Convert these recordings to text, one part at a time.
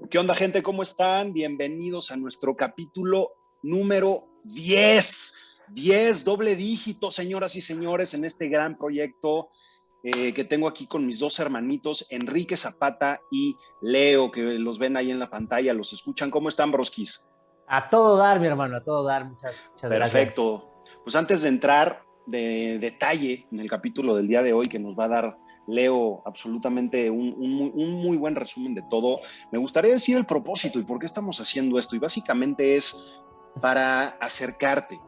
¿Qué onda, gente? ¿Cómo están? Bienvenidos a nuestro capítulo número 10. 10, doble dígito, señoras y señores, en este gran proyecto que tengo aquí con mis dos hermanitos, Enrique Zapata y Leo, que los ven ahí en la pantalla, los escuchan. ¿Cómo están, broskis? A todo dar, mi hermano, a todo dar. Muchas gracias. Perfecto. Pues antes de entrar de detalle en el capítulo del día de hoy, que nos va a dar Leo absolutamente un muy buen resumen de todo, me gustaría decir el propósito y por qué estamos haciendo esto. Y básicamente es para acercarte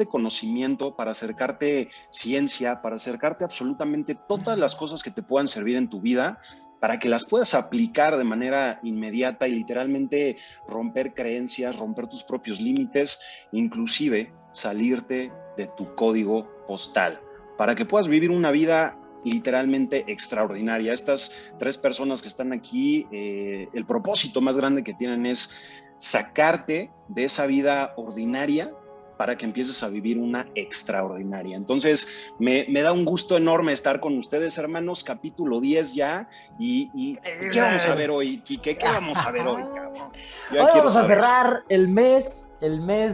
conocimiento, para acercarte ciencia, para acercarte absolutamente todas las cosas que te puedan servir en tu vida, para que las puedas aplicar de manera inmediata y literalmente romper creencias, romper tus propios límites, inclusive salirte de tu código postal, para que puedas vivir una vida literalmente extraordinaria. Estas tres personas que están aquí, el propósito más grande que tienen es sacarte de esa vida ordinaria para que empieces a vivir una extraordinaria. Entonces, me da un gusto enorme estar con ustedes, hermanos. Capítulo 10 ya. ¿Y qué vamos a ver hoy, Quique? ¿Qué vamos a ver hoy, cabrón? Yo ya Hoy quiero vamos a saber. cerrar el mes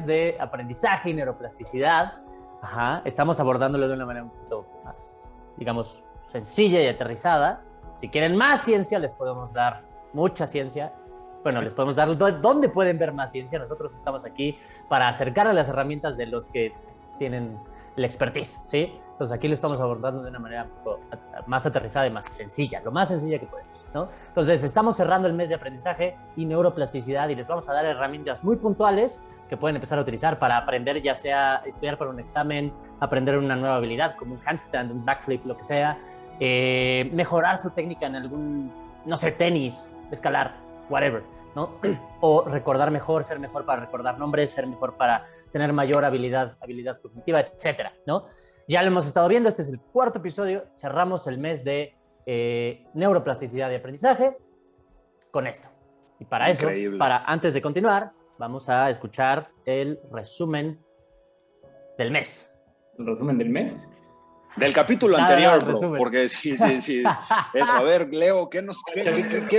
de aprendizaje y neuroplasticidad. Estamos abordándolo de una manera un poquito más, digamos, sencilla y aterrizada. Si quieren más ciencia, les podemos dar mucha ciencia. Bueno, les podemos dar dónde pueden ver más ciencia. Nosotros estamos aquí para acercar a las herramientas de los que tienen la expertise, ¿sí? Entonces aquí lo estamos abordando de una manera un poco más aterrizada y más sencilla, lo más sencilla que podemos, ¿no? Entonces estamos cerrando el mes de aprendizaje y neuroplasticidad y les vamos a dar herramientas muy puntuales que pueden empezar a utilizar para aprender, ya sea estudiar para un examen, aprender una nueva habilidad como un handstand, un backflip, lo que sea, mejorar su técnica en algún, no sé, tenis, escalar, whatever, ¿no? O recordar mejor, ser mejor para recordar nombres, ser mejor para tener mayor habilidad cognitiva, etcétera, ¿no? Ya lo hemos estado viendo, este es el cuarto episodio, cerramos el mes de neuroplasticidad y aprendizaje con esto. Y para Increíble. eso, antes de continuar, vamos a escuchar el resumen del mes. ¿El resumen del mes? Del capítulo anterior, bro, resumen. porque sí. Eso, a ver, Leo, ¿qué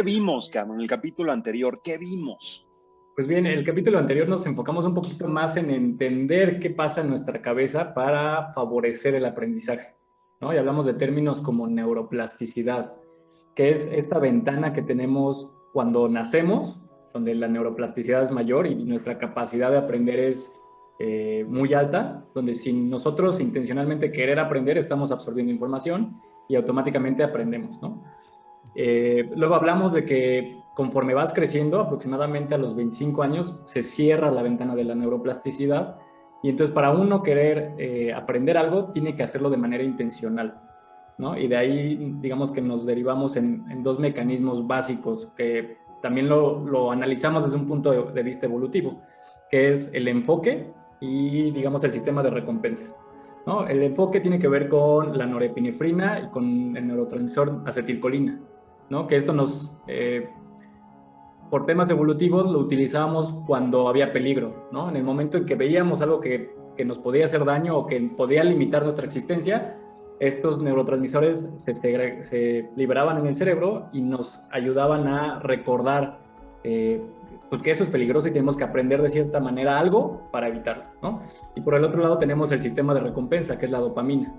vimos, cabrón? En el capítulo anterior, ¿qué vimos? Pues bien, el capítulo anterior nos enfocamos un poquito más en entender qué pasa en nuestra cabeza para favorecer el aprendizaje, ¿no? Y hablamos de términos como neuroplasticidad, que es esta ventana que tenemos cuando nacemos, donde la neuroplasticidad es mayor y nuestra capacidad de aprender es muy alta, donde sin nosotros intencionalmente querer aprender, estamos absorbiendo información y automáticamente aprendemos, ¿no? Luego hablamos de que conforme vas creciendo, aproximadamente a los 25 años, se cierra la ventana de la neuroplasticidad y entonces para uno querer aprender algo, tiene que hacerlo de manera intencional, ¿no? Y de ahí, digamos que nos derivamos en dos mecanismos básicos que también lo analizamos desde un punto de vista evolutivo, que es el enfoque y, digamos, el sistema de recompensa, ¿no? El enfoque tiene que ver con la norepinefrina y con el neurotransmisor acetilcolina, ¿no? Que esto por temas evolutivos lo utilizábamos cuando había peligro, ¿no? En el momento en que veíamos algo que nos podía hacer daño o que podía limitar nuestra existencia, estos neurotransmisores se liberaban en el cerebro y nos ayudaban a recordar pues que eso es peligroso y tenemos que aprender de cierta manera algo para evitarlo, ¿no? Y por el otro lado tenemos el sistema de recompensa, que es la dopamina,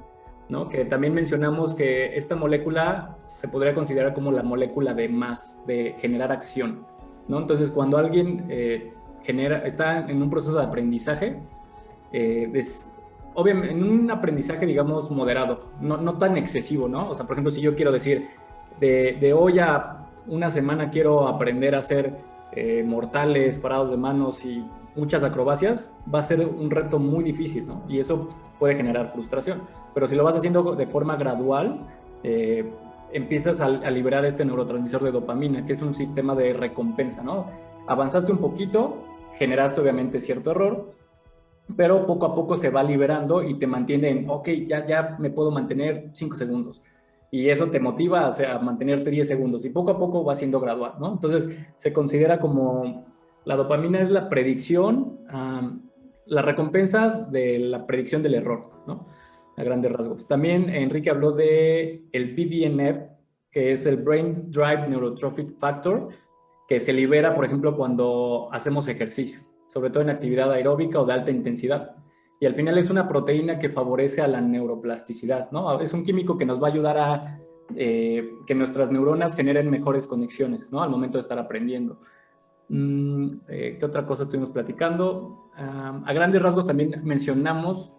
¿no? Que también mencionamos que esta molécula se podría considerar como la molécula de generar acción, ¿no? Entonces, cuando alguien está en un proceso de aprendizaje, obviamente en un aprendizaje, digamos, moderado, no tan excesivo, ¿no? O sea, por ejemplo, si yo quiero decir, de hoy a una semana quiero aprender a hacer mortales, parados de manos y muchas acrobacias, va a ser un reto muy difícil, ¿no? Y eso puede generar frustración. Pero si lo vas haciendo de forma gradual, empiezas a liberar este neurotransmisor de dopamina, que es un sistema de recompensa, ¿no? Avanzaste un poquito, generaste obviamente cierto error, pero poco a poco se va liberando y te mantiene en, ok, ya me puedo mantener 5 segundos. Y eso te motiva a mantenerte 10 segundos y poco a poco va siendo gradual, ¿no? Entonces se considera como la dopamina es la predicción, la recompensa de la predicción del error, ¿no? A grandes rasgos. También Enrique habló de el BDNF, que es el Brain Drive Neurotrophic Factor, que se libera, por ejemplo, cuando hacemos ejercicio, sobre todo en actividad aeróbica o de alta intensidad. Y al final es una proteína que favorece a la neuroplasticidad, ¿no? Es un químico que nos va a ayudar a que nuestras neuronas generen mejores conexiones, ¿no? Al momento de estar aprendiendo. ¿Qué otra cosa estuvimos platicando? A grandes rasgos también mencionamos,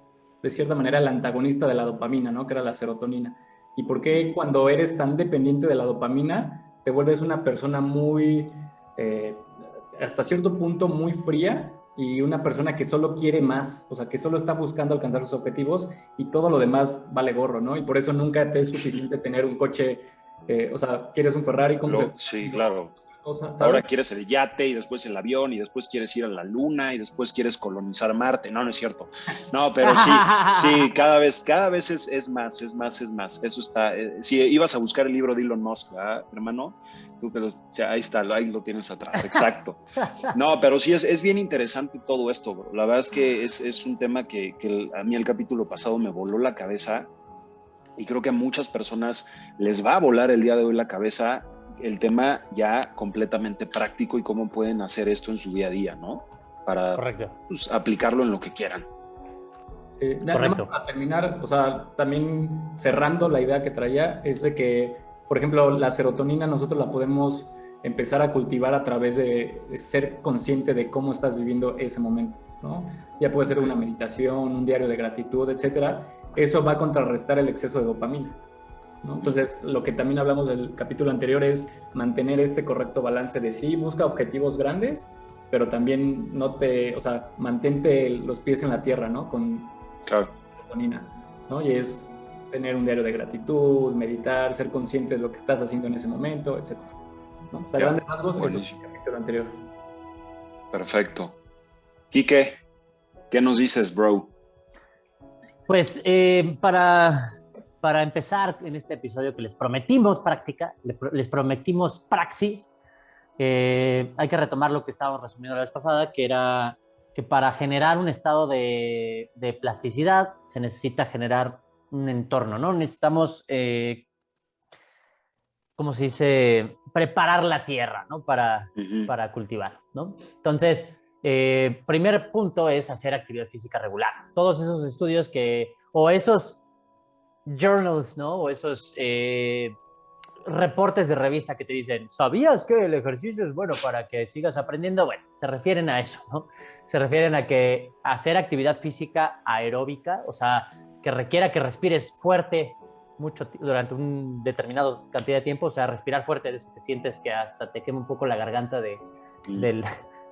de cierta manera, el antagonista de la dopamina, ¿no? Que era la serotonina. ¿Y por qué cuando eres tan dependiente de la dopamina te vuelves una persona muy, hasta cierto punto, muy fría y una persona que solo quiere más, o sea, que solo está buscando alcanzar sus objetivos y todo lo demás vale gorro, ¿no? Y por eso nunca te es suficiente tener un coche, o sea, quieres un Ferrari, Sí, claro. cosa, Ahora ¿sabes? quieres el yate y después el avión y después quieres ir a la luna y después quieres colonizar Marte. No, no es cierto. No, pero sí, sí, cada vez es más, es más, es más. Eso está. Si ibas a buscar el libro de Elon Musk, ¿verdad, hermano? Tú que o sea, ahí está, ahí lo tienes atrás, exacto. No, pero sí es bien interesante todo esto, bro. La verdad es que es un tema que a mí el capítulo pasado me voló la cabeza y creo que a muchas personas les va a volar el día de hoy la cabeza el tema ya completamente práctico y cómo pueden hacer esto en su día a día, ¿no? Para Correcto. pues, aplicarlo en lo que quieran. Nada más para terminar, o sea, también cerrando la idea que traía, es de que, por ejemplo, la serotonina nosotros la podemos empezar a cultivar a través de ser consciente de cómo estás viviendo ese momento, ¿no? Ya puede ser una meditación, un diario de gratitud, etcétera. Eso va a contrarrestar el exceso de dopamina, ¿no? Entonces, lo que también hablamos del capítulo anterior es mantener este correcto balance de sí, busca objetivos grandes, pero también no te, o sea, mantente los pies en la tierra, ¿no? Con Claro. serotonina, ¿no? Y es tener un diario de gratitud, meditar, ser consciente de lo que estás haciendo en ese momento, etc. ¿No? O sea, Ya. grandes rasgos, eso es Buenísimo. el capítulo anterior. Perfecto. Quique, ¿qué nos dices, bro? Pues para empezar en este episodio que les prometimos práctica, les prometimos praxis, hay que retomar lo que estábamos resumiendo la vez pasada, que era que para generar un estado de plasticidad se necesita generar un entorno, ¿no? Necesitamos, ¿cómo se dice? Preparar la tierra, ¿no? Para cultivar, ¿no? Entonces, primer punto es hacer actividad física regular. Todos esos estudios o esos journals, ¿no? O esos reportes de revista que te dicen, ¿sabías que el ejercicio es bueno para que sigas aprendiendo? Bueno, se refieren a eso, ¿no? Se refieren a que hacer actividad física aeróbica, o sea, que requiera que respires fuerte durante un determinado cantidad de tiempo, o sea, respirar fuerte, de eso que sientes que hasta te quema un poco la garganta de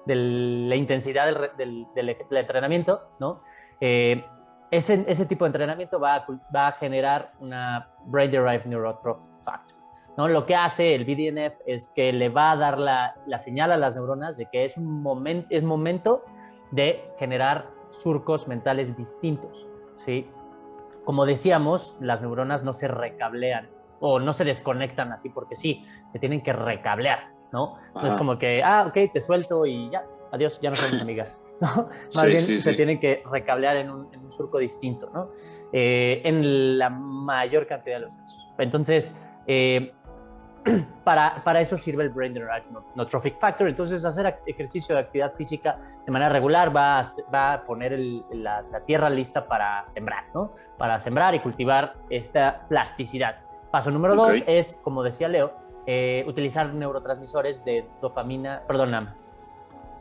la intensidad del entrenamiento, ¿no? Ese tipo de entrenamiento va a generar una Brain Derived Neurotrophic Factor, ¿no? Lo que hace el BDNF es que le va a dar la señal a las neuronas de que es momento de generar surcos mentales distintos, ¿sí? Como decíamos, las neuronas no se recablean o no se desconectan así porque sí, se tienen que recablear, ¿no? No es como que, ok, te suelto y ya, adiós, ya no somos amigas, ¿no? Más bien se tienen que recablear en un surco distinto, ¿no? En la mayor cantidad de los casos. Entonces, para eso sirve el Brain Derived Neurotrophic Factor. Entonces, hacer ejercicio de actividad física de manera regular va a poner la tierra lista para sembrar, ¿no? Para sembrar y cultivar esta plasticidad. Paso número 2 es, como decía Leo, utilizar neurotransmisores de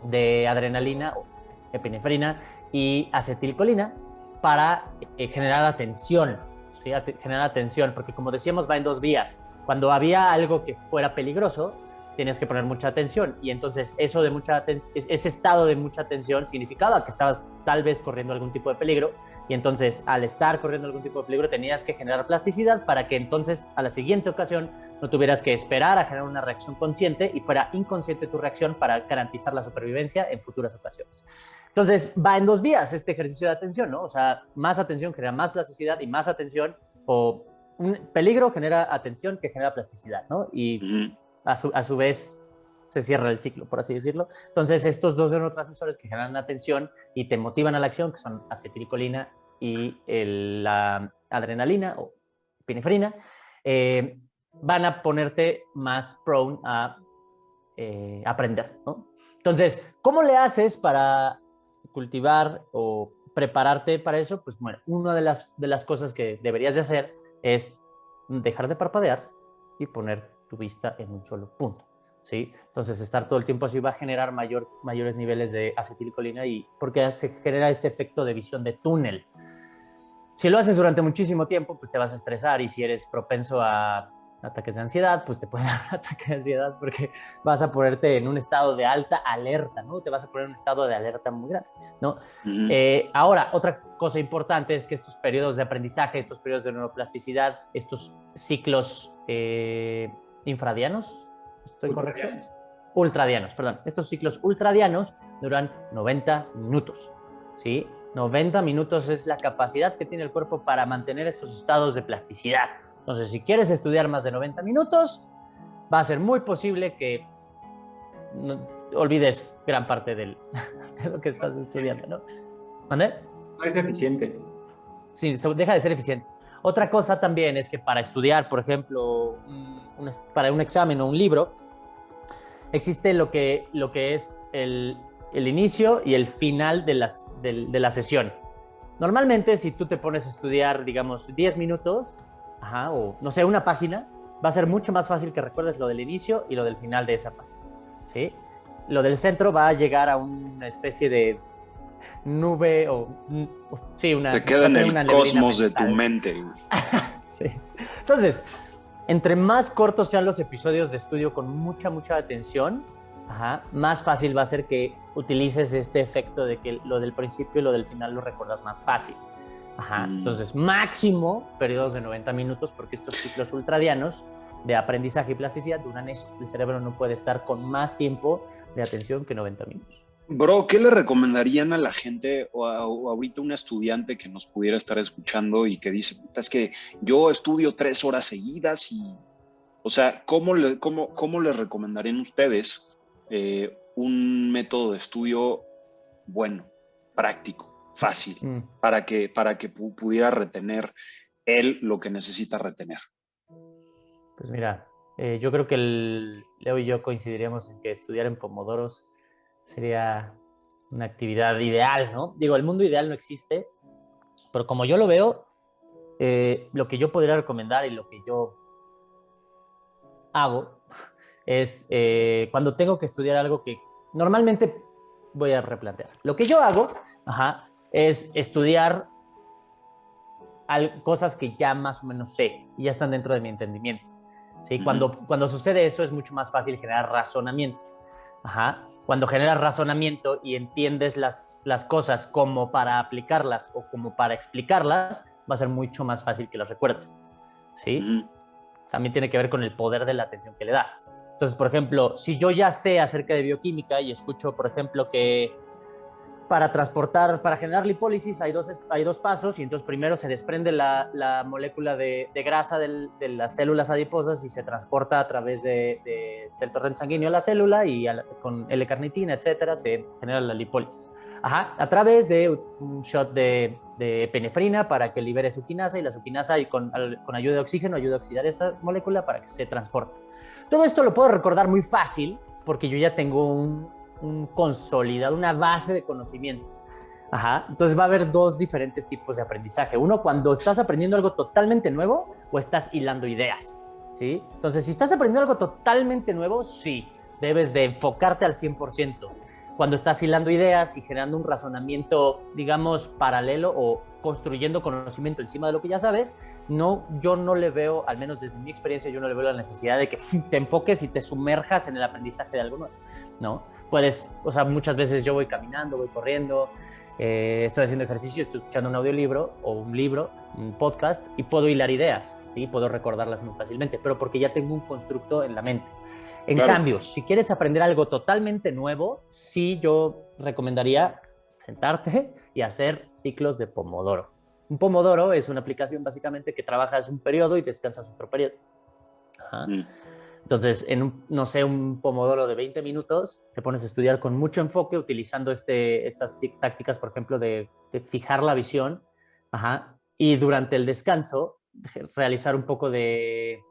de adrenalina o epinefrina y acetilcolina para generar atención, ¿sí? Generar atención, porque como decíamos va en dos vías. Cuando había algo que fuera peligroso, tenías que poner mucha atención y entonces ese estado de mucha atención significaba que estabas tal vez corriendo algún tipo de peligro y entonces al estar corriendo algún tipo de peligro tenías que generar plasticidad para que entonces a la siguiente ocasión no tuvieras que esperar a generar una reacción consciente y fuera inconsciente tu reacción para garantizar la supervivencia en futuras ocasiones. Entonces va en dos vías este ejercicio de atención, ¿no? O sea, más atención genera más plasticidad y más atención o un peligro genera atención que genera plasticidad, ¿no? Y a su vez se cierra el ciclo, por así decirlo. Entonces, estos dos neurotransmisores que generan atención y te motivan a la acción, que son acetilcolina y la adrenalina o epinefrina, van a ponerte más prone a aprender, ¿no? Entonces, ¿cómo le haces para cultivar o prepararte para eso? Pues bueno, una de las cosas que deberías de hacer es dejar de parpadear y poner tu vista en un solo punto, ¿sí? Entonces, estar todo el tiempo así va a generar mayores niveles de acetilcolina y porque se genera este efecto de visión de túnel. Si lo haces durante muchísimo tiempo, pues te vas a estresar, y si eres propenso a ataques de ansiedad, pues te puede dar un ataque de ansiedad porque vas a ponerte en un estado de alta alerta, ¿no? Te vas a poner en un estado de alerta muy grande, ¿no? Ahora, otra cosa importante es que estos periodos de aprendizaje, estos periodos de neuroplasticidad, estos ciclos infradianos, ¿estoy correcto? Ultradianos, perdón. Estos ciclos ultradianos duran 90 minutos, ¿sí? 90 minutos es la capacidad que tiene el cuerpo para mantener estos estados de plasticidad. Entonces, si quieres estudiar más de 90 minutos, va a ser muy posible que olvides gran parte de lo que estás estudiando, ¿no? ¿Mande? No es eficiente. Sí, deja de ser eficiente. Otra cosa también es que para estudiar, por ejemplo, para un examen o un libro, existe lo que es el inicio y el final de la sesión. Normalmente, si tú te pones a estudiar, digamos, 10 minutos, o no sé, una página, va a ser mucho más fácil que recuerdes lo del inicio y lo del final de esa página, ¿sí? Lo del centro va a llegar a una especie de nube sí, se queda en el cosmos de tu mente. Sí. Entonces, entre más cortos sean los episodios de estudio con mucha atención, más fácil va a ser que utilices este efecto de que lo del principio y lo del final lo recuerdas más fácil. Entonces, máximo periodos de 90 minutos, porque estos ciclos ultradianos de aprendizaje y plasticidad duran eso. El cerebro no puede estar con más tiempo de atención que 90 minutos. Bro, ¿qué le recomendarían a la gente o ahorita un estudiante que nos pudiera estar escuchando y que dice, es que yo estudio 3 horas seguidas y, o sea, ¿cómo les recomendarían ustedes un método de estudio bueno, práctico, fácil, para que pudiera retener él lo que necesita retener? Pues mira, yo creo que Leo y yo coincidiríamos en que estudiar en pomodoros sería una actividad ideal, ¿no? Digo, el mundo ideal no existe, pero como yo lo veo, lo que yo podría recomendar y lo que yo hago es cuando tengo que estudiar algo que normalmente voy a replantear. Lo que yo hago es estudiar cosas que ya más o menos sé y ya están dentro de mi entendimiento, ¿sí? Cuando sucede eso es mucho más fácil generar razonamiento. Cuando generas razonamiento y entiendes las cosas como para aplicarlas o como para explicarlas, va a ser mucho más fácil que las recuerdes, ¿sí? También tiene que ver con el poder de la atención que le das. Entonces, por ejemplo, si yo ya sé acerca de bioquímica y escucho, por ejemplo, que para generar lipólisis hay dos pasos, y entonces primero se desprende la molécula de grasa de las células adiposas y se transporta a través del torrente sanguíneo a la célula y con L-carnitina, etcétera, se genera la lipólisis. A través de un shot de epinefrina para que libere suquinasa, y la suquinasa con ayuda de oxígeno ayuda a oxidar esa molécula para que se transporte. Todo esto lo puedo recordar muy fácil porque yo ya tengo un consolidado, una base de conocimiento. Entonces va a haber dos diferentes tipos de aprendizaje. Uno, cuando estás aprendiendo algo totalmente nuevo o estás hilando ideas, ¿sí? Entonces, si estás aprendiendo algo totalmente nuevo, sí, debes de enfocarte al 100%. Cuando estás hilando ideas y generando un razonamiento, digamos, paralelo o construyendo conocimiento encima de lo que ya sabes, yo no le veo, al menos desde mi experiencia, yo no le veo la necesidad de que te enfoques y te sumerjas en el aprendizaje de algo nuevo, ¿no? Puedes, o sea, muchas veces yo voy caminando, voy corriendo, estoy haciendo ejercicio, estoy escuchando un audiolibro o un libro, un podcast, y puedo hilar ideas, ¿sí? Puedo recordarlas muy fácilmente, pero porque ya tengo un constructo en la mente. En cambio, si quieres aprender algo totalmente nuevo, sí yo recomendaría sentarte y hacer ciclos de pomodoro. Un pomodoro es una aplicación básicamente que trabajas un periodo y descansas otro periodo. Entonces, en un pomodoro de 20 minutos, te pones a estudiar con mucho enfoque utilizando estas tácticas, por ejemplo, de fijar la visión, y durante el descanso realizar un poco de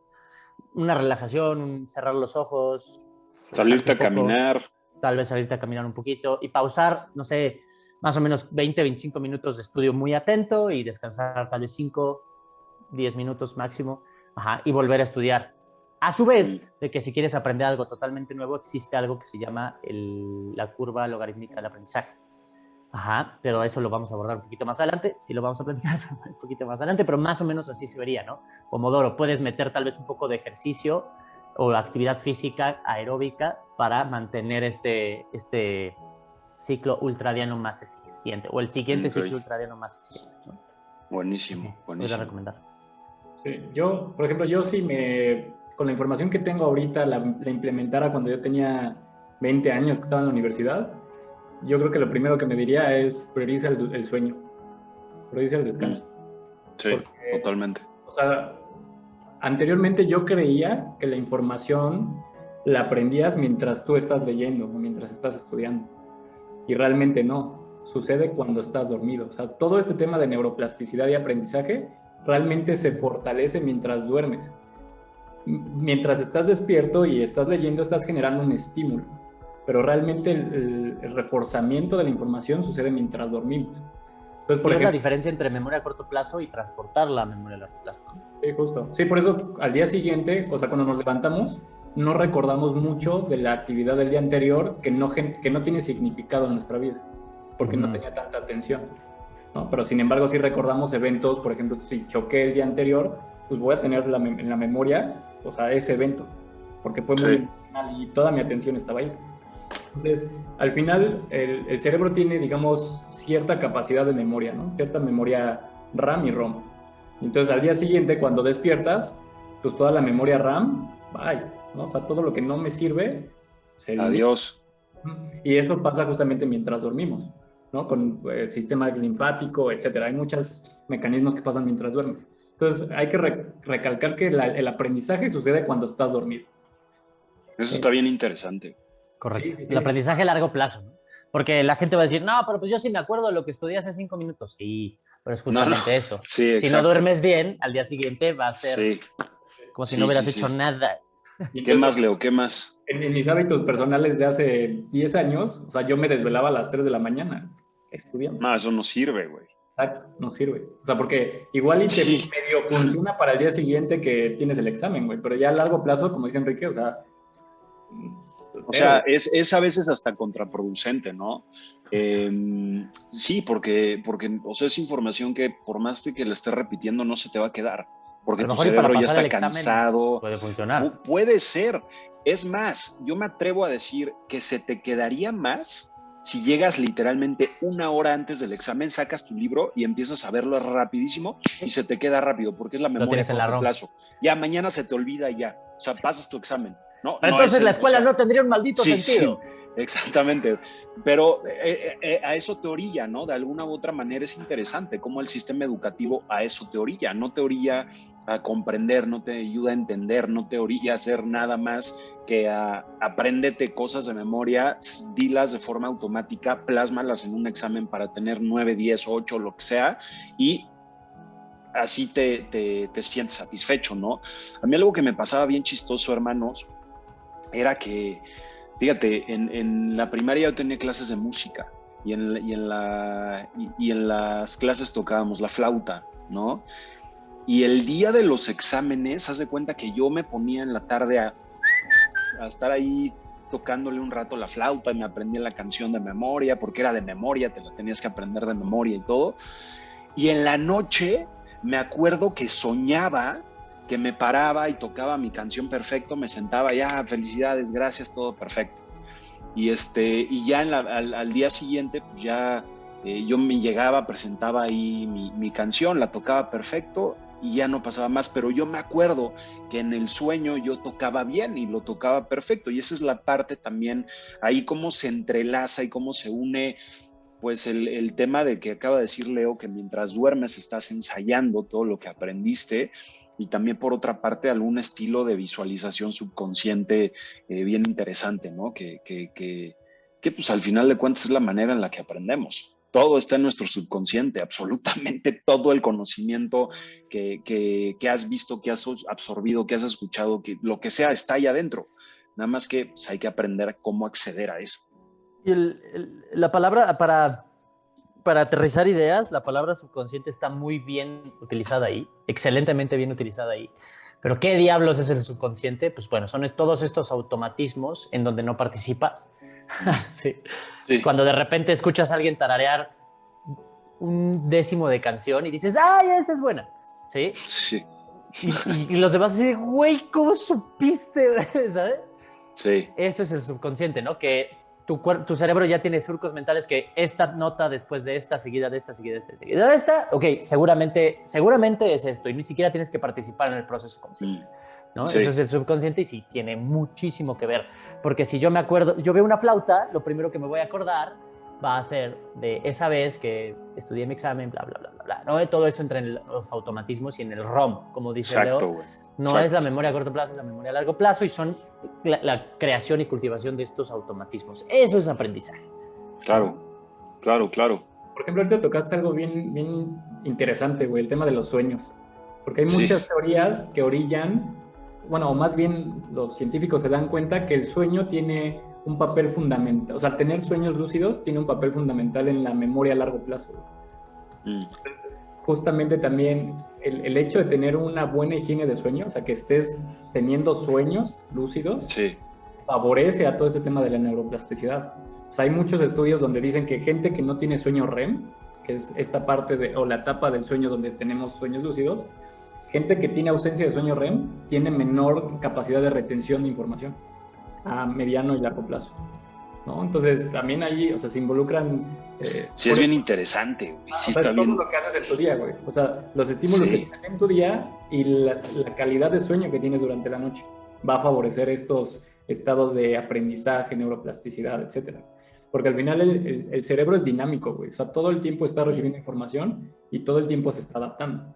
una relajación, cerrar los ojos, Salirte relajarte a un poco, caminar. tal vez salirte a caminar un poquito y pausar, no sé, más o menos 20, 25 minutos de estudio muy atento y descansar tal vez 5, 10 minutos máximo, ajá, y volver a estudiar. A su vez, de que si quieres aprender algo totalmente nuevo, existe algo que se llama la curva logarítmica del aprendizaje. Ajá, pero eso lo vamos a abordar un poquito más adelante, sí lo vamos a platicar un poquito más adelante, pero más o menos así se vería, ¿no? Pomodoro, puedes meter tal vez un poco de ejercicio o actividad física aeróbica para mantener este ciclo ultradiano más eficiente, o el siguiente ciclo ultradiano más eficiente, ¿no? Buenísimo, Podría buenísimo. recomendar. Sí, yo, por ejemplo, yo sí con la información que tengo ahorita, la implementara cuando yo tenía 20 años que estaba en la universidad, yo creo que lo primero que me diría es prioriza el sueño, prioriza el descanso. Sí, porque, totalmente. O sea, anteriormente yo creía que la información la aprendías mientras tú estás leyendo o mientras estás estudiando. Y realmente no. Sucede cuando estás dormido. O sea, todo este tema de neuroplasticidad y aprendizaje realmente se fortalece mientras duermes. Mientras estás despierto y estás leyendo, estás generando un estímulo. Pero realmente el reforzamiento de la información sucede mientras dormimos. Entonces, por ejemplo, es la diferencia entre memoria a corto plazo y transportar la memoria a largo plazo, ¿no? Sí, justo. Sí, por eso al día siguiente, o sea, cuando nos levantamos, no recordamos mucho de la actividad del día anterior que no tiene significado en nuestra vida, porque no tenía tanta atención, ¿no? Pero sin embargo, sí recordamos eventos, por ejemplo, si choqué el día anterior, pues voy a tener en la memoria, o sea, ese evento, porque fue muy emocional y toda mi atención estaba ahí. Entonces, al final, el cerebro tiene, digamos, cierta capacidad de memoria, ¿no? Cierta memoria RAM y ROM. Entonces, al día siguiente, cuando despiertas, pues toda la memoria RAM, vaya, ¿no? O sea, todo lo que no me sirve, adiós. Y eso pasa justamente mientras dormimos, ¿no? Con el sistema linfático, etcétera. Hay muchos mecanismos que pasan mientras duermes. Entonces, hay que recalcar que el aprendizaje sucede cuando estás dormido. Eso está bien interesante. Correcto. Sí. El aprendizaje a largo plazo, ¿no? Porque la gente va a decir, no, pero pues yo sí me acuerdo de lo que estudié hace 5 minutos. Sí, pero es justamente eso. Sí, si no duermes bien, al día siguiente va a ser como si no hubieras hecho nada. ¿Qué más, Leo? ¿Qué más? En mis hábitos personales de hace 10 años, o sea, yo me desvelaba a las 3 de la mañana estudiando. No, eso no sirve, güey. Exacto, no sirve. O sea, porque igual y te medio funciona para el día siguiente que tienes el examen, güey, pero ya a largo plazo, como dice Enrique, o sea, es a veces hasta contraproducente, ¿no? Sí, porque, o sea, es información que por más de que la estés repitiendo no se te va a quedar, porque tu cerebro ya está cansado. Puede funcionar. Puede ser. Es más, yo me atrevo a decir que se te quedaría más si llegas literalmente 1 hora antes del examen, sacas tu libro y empiezas a verlo rapidísimo y se te queda rápido, porque es la memoria a corto plazo. Ya mañana se te olvida y ya, o sea, pasas tu examen. No, entonces la escuela no tendría un maldito sentido. Sí, exactamente. Pero a eso te orilla, ¿no? De alguna u otra manera es interesante cómo el sistema educativo a eso te orilla. No te orilla a comprender, no te ayuda a entender, no te orilla a hacer nada más que apréndete cosas de memoria, dilas de forma automática, plásmalas en un examen para tener 9, 10, 8, lo que sea, y así te sientes satisfecho, ¿no? A mí algo que me pasaba bien chistoso, hermanos, era que, fíjate, en la primaria yo tenía clases de música y en las clases tocábamos la flauta, ¿no? Y el día de los exámenes, haz de cuenta que yo me ponía en la tarde a estar ahí tocándole un rato la flauta y me aprendí la canción de memoria, porque era de memoria, te la tenías que aprender de memoria y todo. Y en la noche me acuerdo que soñaba que me paraba y tocaba mi canción perfecto, me sentaba, ya, felicidades, gracias, todo perfecto. Y ya al día siguiente, pues ya yo me llegaba, presentaba ahí mi canción, la tocaba perfecto y ya no pasaba más, pero yo me acuerdo que en el sueño yo tocaba bien y lo tocaba perfecto, y esa es la parte también, ahí cómo se entrelaza y cómo se une, pues el tema de que acaba de decir Leo, que mientras duermes estás ensayando todo lo que aprendiste, y también por otra parte algún estilo de visualización subconsciente bien interesante, ¿no? Que pues al final de cuentas es la manera en la que aprendemos. Todo está en nuestro subconsciente, absolutamente todo el conocimiento que has visto, que has absorbido, que has escuchado, que lo que sea está ahí adentro, nada más que pues, hay que aprender cómo acceder a eso. Y la palabra, para aterrizar ideas, la palabra subconsciente está muy bien utilizada ahí, excelentemente bien utilizada ahí. Pero ¿qué diablos es el subconsciente? Pues bueno, son todos estos automatismos en donde no participas. Sí. Sí. Cuando de repente escuchas a alguien tararear un décimo de canción y dices, ¡ay, esa es buena! ¿Sí? Sí. Y los demás así de, güey, ¿cómo supiste? ¿Sabes? Sí. Eso es el subconsciente, ¿no? Que tu cerebro ya tiene surcos mentales que esta nota después de esta, seguida de esta, seguida de esta, seguida de esta, ok, seguramente es esto y ni siquiera tienes que participar en el proceso consciente, ¿no? Sí. Eso es el subconsciente y sí, tiene muchísimo que ver, porque si yo me acuerdo, yo veo una flauta, lo primero que me voy a acordar va a ser de esa vez que estudié mi examen, bla, bla, bla, bla, bla, ¿no? Todo eso entra en los automatismos y en el ROM, como dice Exacto, Leo. güey. No Exacto. es la memoria a corto plazo, es la memoria a largo plazo y son la creación y cultivación de estos automatismos. Eso es aprendizaje. Claro, claro, claro. Por ejemplo, ahorita tocaste algo bien, bien interesante, güey, el tema de los sueños. Porque hay muchas teorías que orillan, bueno, o más bien los científicos se dan cuenta que el sueño tiene un papel fundamental. O sea, tener sueños lúcidos tiene un papel fundamental en la memoria a largo plazo. Justamente también el hecho de tener una buena higiene de sueño, o sea, que estés teniendo sueños lúcidos, favorece a todo este tema de la neuroplasticidad. O sea, hay muchos estudios donde dicen que gente que no tiene sueño REM, que es esta parte o la etapa del sueño donde tenemos sueños lúcidos, gente que tiene ausencia de sueño REM tiene menor capacidad de retención de información a mediano y largo plazo, ¿no? Entonces, también ahí, o sea, se involucran... sí, es bien interesante, güey. Sí, o sea, está es todo bien. lo que haces en tu día, güey. O sea, los estímulos que tienes en tu día y la calidad de sueño que tienes durante la noche va a favorecer estos estados de aprendizaje, neuroplasticidad, etcétera. Porque al final el cerebro es dinámico, güey. O sea, todo el tiempo está recibiendo información y todo el tiempo se está adaptando.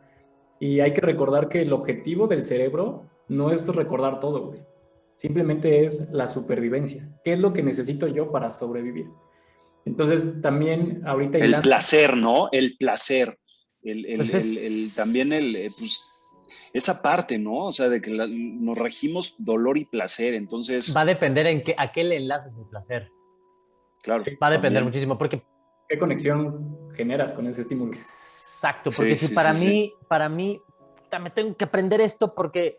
Y hay que recordar que el objetivo del cerebro no es recordar todo, güey. Simplemente es la supervivencia. ¿Qué es lo que necesito yo para sobrevivir? Entonces, también ahorita... El placer, ¿no? El placer. También pues, esa parte, ¿no? O sea, de que nos regimos dolor y placer, entonces... Va a depender a qué le enlaces el placer. Claro. Va a depender también. muchísimo, porque... ¿Qué conexión generas con ese estímulo? Exacto, porque para mí, me tengo que aprender esto porque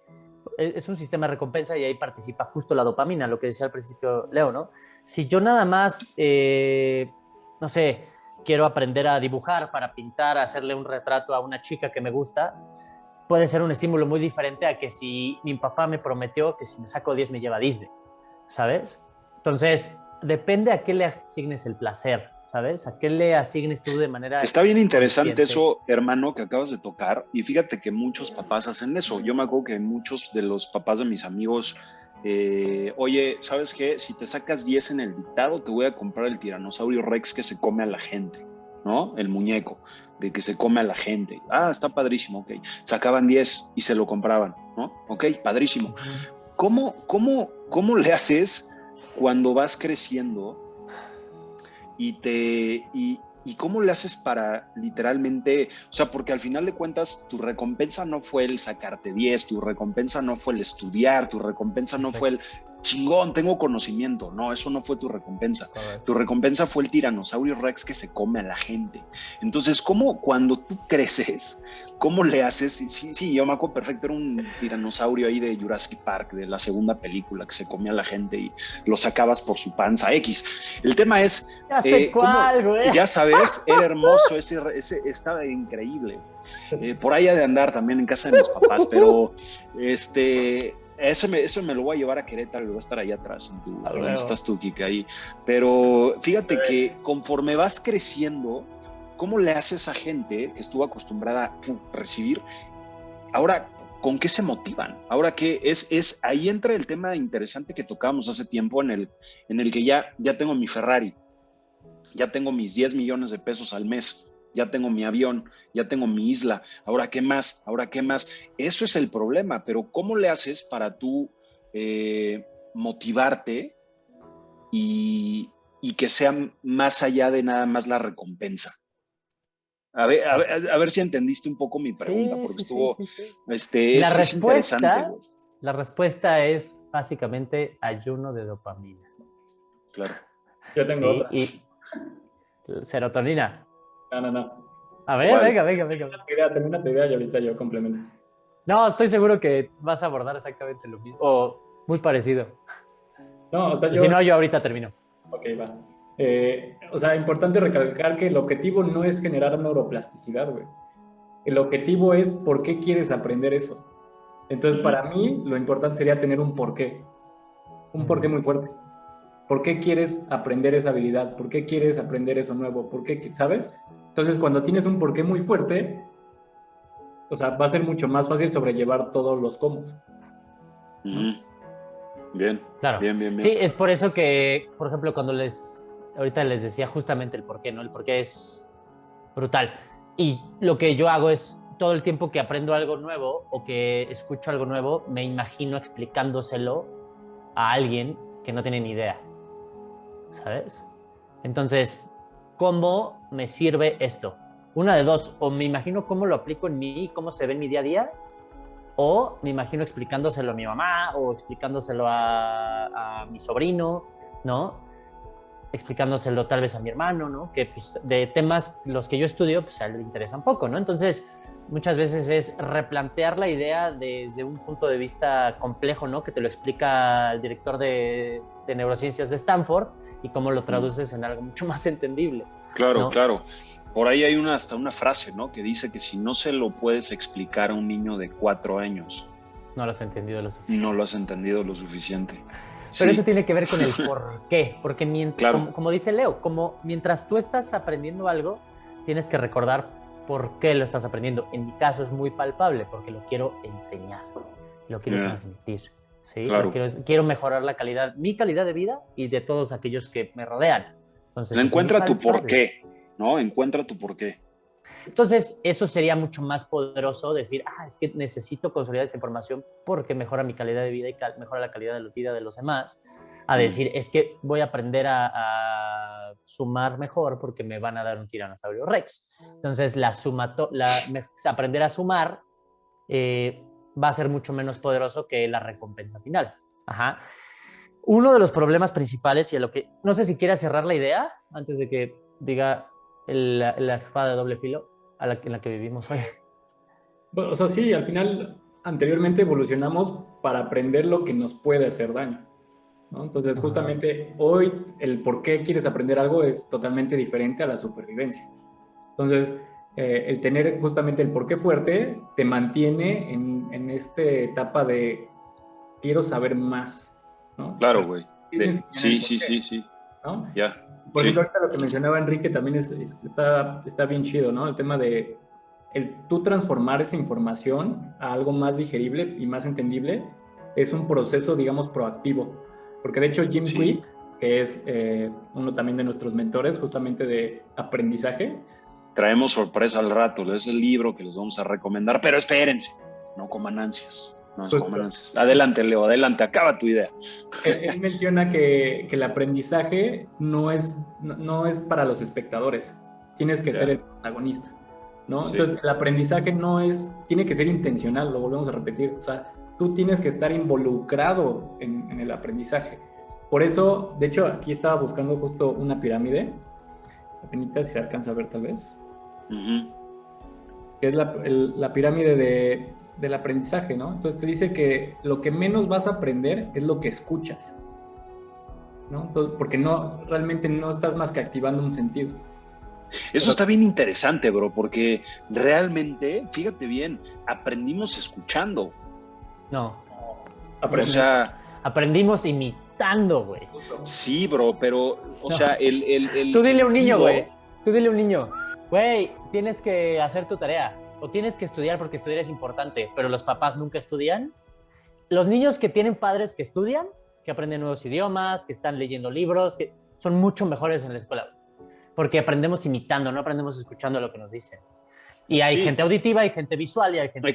es un sistema de recompensa y ahí participa justo la dopamina, lo que decía al principio Leo, ¿no? Si yo nada más, no sé, quiero aprender a dibujar para pintar, hacerle un retrato a una chica que me gusta, puede ser un estímulo muy diferente a que si mi papá me prometió que si me saco 10 me lleva a Disney, ¿sabes? Entonces, depende a qué le asignes el placer, ¿sabes? ¿A qué le asignes tú de manera... Está bien interesante eso, hermano, que acabas de tocar. Y fíjate que muchos papás hacen eso. Yo me acuerdo que muchos de los papás de mis amigos, oye, ¿sabes qué? Si te sacas 10 en el dictado, te voy a comprar el tiranosaurio Rex que se come a la gente, ¿no? El muñeco de que se come a la gente. Ah, está padrísimo, ok. Sacaban 10 y se lo compraban, ¿no? Ok, padrísimo. ¿Cómo le haces cuando vas creciendo y cómo le haces para literalmente, o sea, porque al final de cuentas tu recompensa no fue el sacarte 10, tu recompensa no fue el estudiar, tu recompensa no fue el chingón, tengo conocimiento, no, eso no fue tu recompensa. Tu recompensa fue el tiranosaurio Rex que se come a la gente. Entonces, ¿cómo cuando tú creces, cómo le haces? Sí, yo me acuerdo perfecto, era un tiranosaurio ahí de Jurassic Park, de la segunda película, que se comía a la gente y lo sacabas por su panza X. El tema es... Ya sé cuál, güey. Ya sabes, era hermoso, ese estaba increíble. Por ahí ha de andar también en casa de mis papás, pero eso me lo voy a llevar a Querétaro y voy a estar ahí atrás, donde estás tú, Kika, ahí. Pero fíjate que conforme vas creciendo, ¿cómo le hace a esa gente que estuvo acostumbrada a recibir? Ahora, ¿con qué se motivan? Ahora que ahí entra el tema interesante que tocábamos hace tiempo en el que ya tengo mi Ferrari, ya tengo mis 10 millones de pesos al mes, ya tengo mi avión, ya tengo mi isla, ¿ahora qué más? ¿Ahora qué más? Eso es el problema, pero ¿cómo le haces para tú motivarte y que sea más allá de nada más la recompensa? A ver si entendiste un poco mi pregunta, porque estuvo... La respuesta, interesante, güey. La respuesta es básicamente ayuno de dopamina. Claro. Yo tengo otra. Y serotonina. No. A ver, ¿Cuál? venga. Termina tu idea y ahorita yo complemento. No, estoy seguro que vas a abordar exactamente lo mismo. O muy parecido. No, o sea, Si no, yo ahorita termino. Ok, va. O sea, importante recalcar que el objetivo no es generar neuroplasticidad, güey. El objetivo es por qué quieres aprender eso. Entonces, para mí, lo importante sería tener un porqué. Un porqué muy fuerte. ¿Por qué quieres aprender esa habilidad? ¿Por qué quieres aprender eso nuevo? ¿Por qué, sabes? Entonces, cuando tienes un porqué muy fuerte, o sea, va a ser mucho más fácil sobrellevar todos los cómo. Bien, claro. Bien. Sí, es por eso que, por ejemplo, ahorita les decía justamente el porqué, ¿no? El porqué es brutal. Y lo que yo hago es, todo el tiempo que aprendo algo nuevo o que escucho algo nuevo, me imagino explicándoselo a alguien que no tiene ni idea, ¿sabes? Entonces, ¿cómo me sirve esto? Una de dos, o me imagino cómo lo aplico en mí, cómo se ve en mi día a día, o me imagino explicándoselo a mi mamá o explicándoselo a mi sobrino, ¿no? Explicándoselo tal vez a mi hermano, ¿no? Que pues, de temas los que yo estudio, pues a él le interesan poco, ¿no? Entonces, muchas veces es replantear la idea desde un punto de vista complejo, ¿no? Que te lo explica el director de neurociencias de Stanford y cómo lo traduces en algo mucho más entendible. Claro, ¿no? claro. Por ahí hay hasta una frase, ¿no? Que dice que si no se lo puedes explicar a un niño de 4 años, no lo has entendido lo suficiente. No lo has entendido lo suficiente. Pero sí. Eso tiene que ver con el por qué. Porque claro. como dice Leo, mientras tú estás aprendiendo algo, tienes que recordar por qué lo estás aprendiendo. En mi caso es muy palpable, porque lo quiero enseñar, lo quiero transmitir. ¿sí? Claro. Quiero mejorar mi calidad de vida y de todos aquellos que me rodean. Entonces, encuentra tu por qué, ¿no? Encuentra tu por qué. Entonces, eso sería mucho más poderoso decir, es que necesito consolidar esta información porque mejora mi calidad de vida y mejora la calidad de vida de los demás. A decir, es que voy a aprender a sumar mejor porque me van a dar un tiranosaurio Rex. Entonces, aprender a sumar va a ser mucho menos poderoso que la recompensa final. Ajá. Uno de los problemas principales, y a lo que no sé si quieras cerrar la idea antes de que diga la espada de doble filo en la que vivimos hoy. Bueno, o sea, sí, al final, anteriormente evolucionamos para aprender lo que nos puede hacer daño, ¿no? Entonces, justamente hoy, el por qué quieres aprender algo es totalmente diferente a la supervivencia. Entonces, el tener justamente el por qué fuerte te mantiene en esta etapa de quiero saber más, ¿no? Claro, güey. Sí. ¿no? Ya. Por ejemplo, ahorita lo que mencionaba Enrique también está bien chido, ¿no? El tema de tú transformar esa información a algo más digerible y más entendible es un proceso, digamos, proactivo. Porque de hecho Jim Quick, que es uno también de nuestros mentores justamente de aprendizaje. Traemos sorpresa al rato, es el libro que les vamos a recomendar, pero espérense, no coman ansias. No, adelante, Leo, adelante, acaba tu idea. Él menciona que el aprendizaje no es para los espectadores, tienes que ser el protagonista, ¿no? Sí. Entonces, el aprendizaje tiene que ser intencional, lo volvemos a repetir, o sea, tú tienes que estar involucrado en el aprendizaje. Por eso, de hecho, aquí estaba buscando justo una pirámide, apenas se alcanza a ver tal vez, que es la pirámide del aprendizaje, ¿no? Entonces te dice que lo que menos vas a aprender es lo que escuchas, ¿no? Entonces, porque realmente no estás más que activando un sentido. Eso está bien interesante, bro, porque realmente, fíjate bien, aprendimos escuchando. No. Aprendimos imitando, güey. Sí, bro, pero, sea, Tú dile a un niño, güey. Tú dile a un niño, güey, tienes que hacer tu tarea. O tienes que estudiar porque estudiar es importante, pero los papás nunca estudian. Los niños que tienen padres que estudian, que aprenden nuevos idiomas, que están leyendo libros, que son mucho mejores en la escuela. Porque aprendemos imitando, no aprendemos escuchando lo que nos dicen. Y hay gente auditiva, hay gente visual y hay gente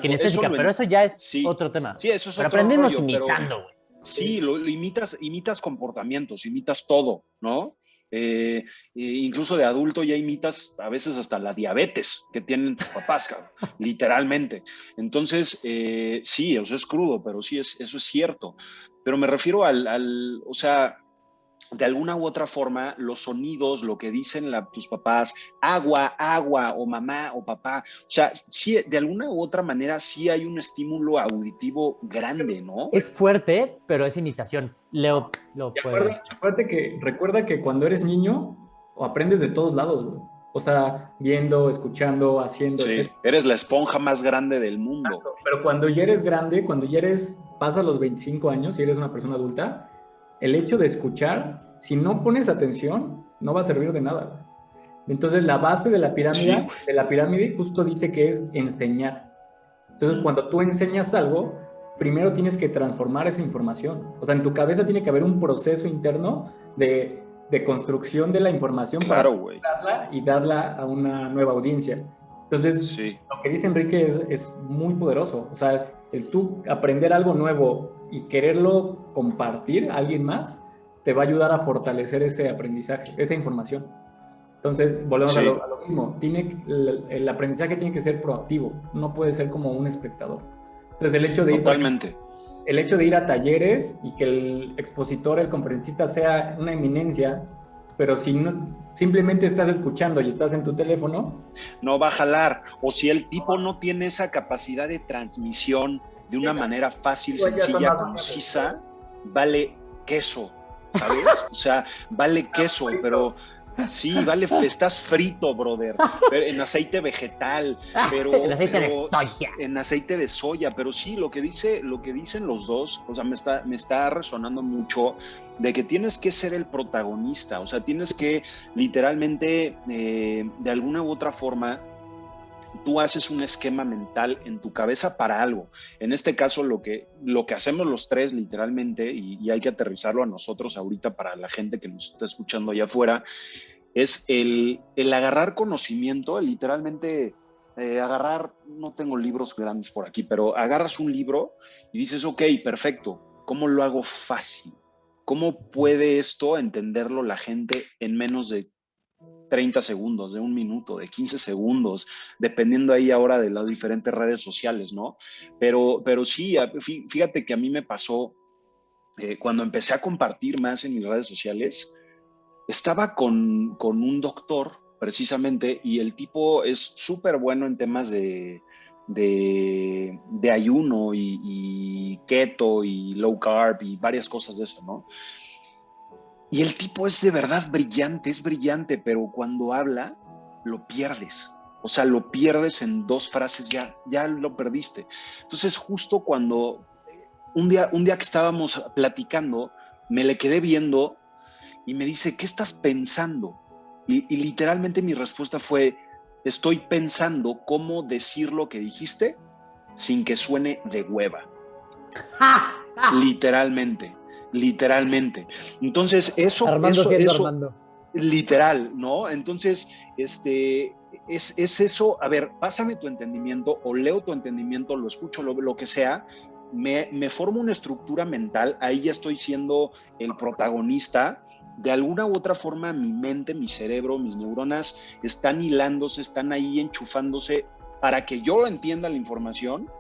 kinestésica, pero eso ya es otro tema. Sí, eso es pero otro aprendemos rollo, imitando, güey. Sí, imitas comportamientos, imitas todo, ¿no? Incluso de adulto ya imitas a veces hasta la diabetes que tienen tus papás, cabrón, literalmente. Entonces, sí, o sea, es crudo, pero sí, eso es cierto. Pero me refiero o sea, de alguna u otra forma, los sonidos, lo que dicen tus papás, agua, agua, o mamá, o papá, o sea, sí, de alguna u otra manera sí hay un estímulo auditivo grande, ¿no? Es fuerte, pero es imitación. Leo lo Y puede decir. recuerda que cuando eres niño, o aprendes de todos lados, güey. O sea, viendo, escuchando, haciendo, Sí, etc. eres la esponja más grande del mundo. Pero cuando ya eres grande, pasas los 25 años y eres una persona adulta, el hecho de escuchar, si no pones atención, no va a servir de nada. Entonces, la base Sí, güey. de la pirámide justo dice que es enseñar. Entonces, cuando tú enseñas algo, primero tienes que transformar esa información. O sea, en tu cabeza tiene que haber un proceso interno de construcción de la información para Claro, güey. darla y darla a una nueva audiencia. Entonces, Sí, lo que dice Enrique es muy poderoso. O sea, el tú aprender algo nuevo y quererlo compartir a alguien más, te va a ayudar a fortalecer ese aprendizaje, esa información. Entonces, volvemos sí, a lo mismo. El aprendizaje tiene que ser proactivo, no puede ser como un espectador. Entonces, totalmente. el hecho de ir a talleres y que el expositor, el conferencista sea una eminencia, pero si no, simplemente estás escuchando y estás en tu teléfono, No va a jalar. O si el tipo no tiene esa capacidad de transmisión de una manera fácil, ya son sencilla, más concisa, vale queso, ¿sabes? O sea, vale queso, pero sí, vale, estás frito, brother, pero en aceite vegetal, El aceite de soya. en aceite de soya, pero sí, lo que dicen los dos, o sea, me está resonando mucho de que tienes que ser el protagonista, o sea, tienes que literalmente, de alguna u otra forma, tú haces un esquema mental en tu cabeza para algo. En este caso, lo que hacemos los tres, literalmente, y hay que aterrizarlo a nosotros ahorita para la gente que nos está escuchando allá afuera, es el agarrar conocimiento, literalmente agarrar, no tengo libros grandes por aquí, pero agarras un libro y dices, ok, perfecto, ¿cómo lo hago fácil? ¿Cómo puede esto entenderlo la gente en menos de 30 segundos, de un minuto, de 15 segundos, dependiendo ahí ahora de las diferentes redes sociales, ¿no? Pero sí, fíjate que a mí me pasó cuando empecé a compartir más en mis redes sociales, estaba con un doctor precisamente y el tipo es súper bueno en temas de ayuno y keto y low carb y varias cosas de eso, ¿no? Y el tipo es de verdad brillante, es brillante, pero cuando habla, lo pierdes. O sea, lo pierdes en dos frases, ya lo perdiste. Entonces, justo cuando un día que estábamos platicando, me le quedé viendo y me dice, ¿qué estás pensando? Y literalmente mi respuesta fue, estoy pensando cómo decir lo que dijiste sin que suene de hueva. Literalmente, literalmente. Entonces, Armando siendo Armando. literal, ¿no? Entonces, es eso, a ver, pásame tu entendimiento o leo tu entendimiento, lo escucho, lo que sea, me formo una estructura mental, ahí ya estoy siendo el protagonista. De alguna u otra forma, mi mente, mi cerebro, mis neuronas están hilándose, están ahí enchufándose para que yo entienda la información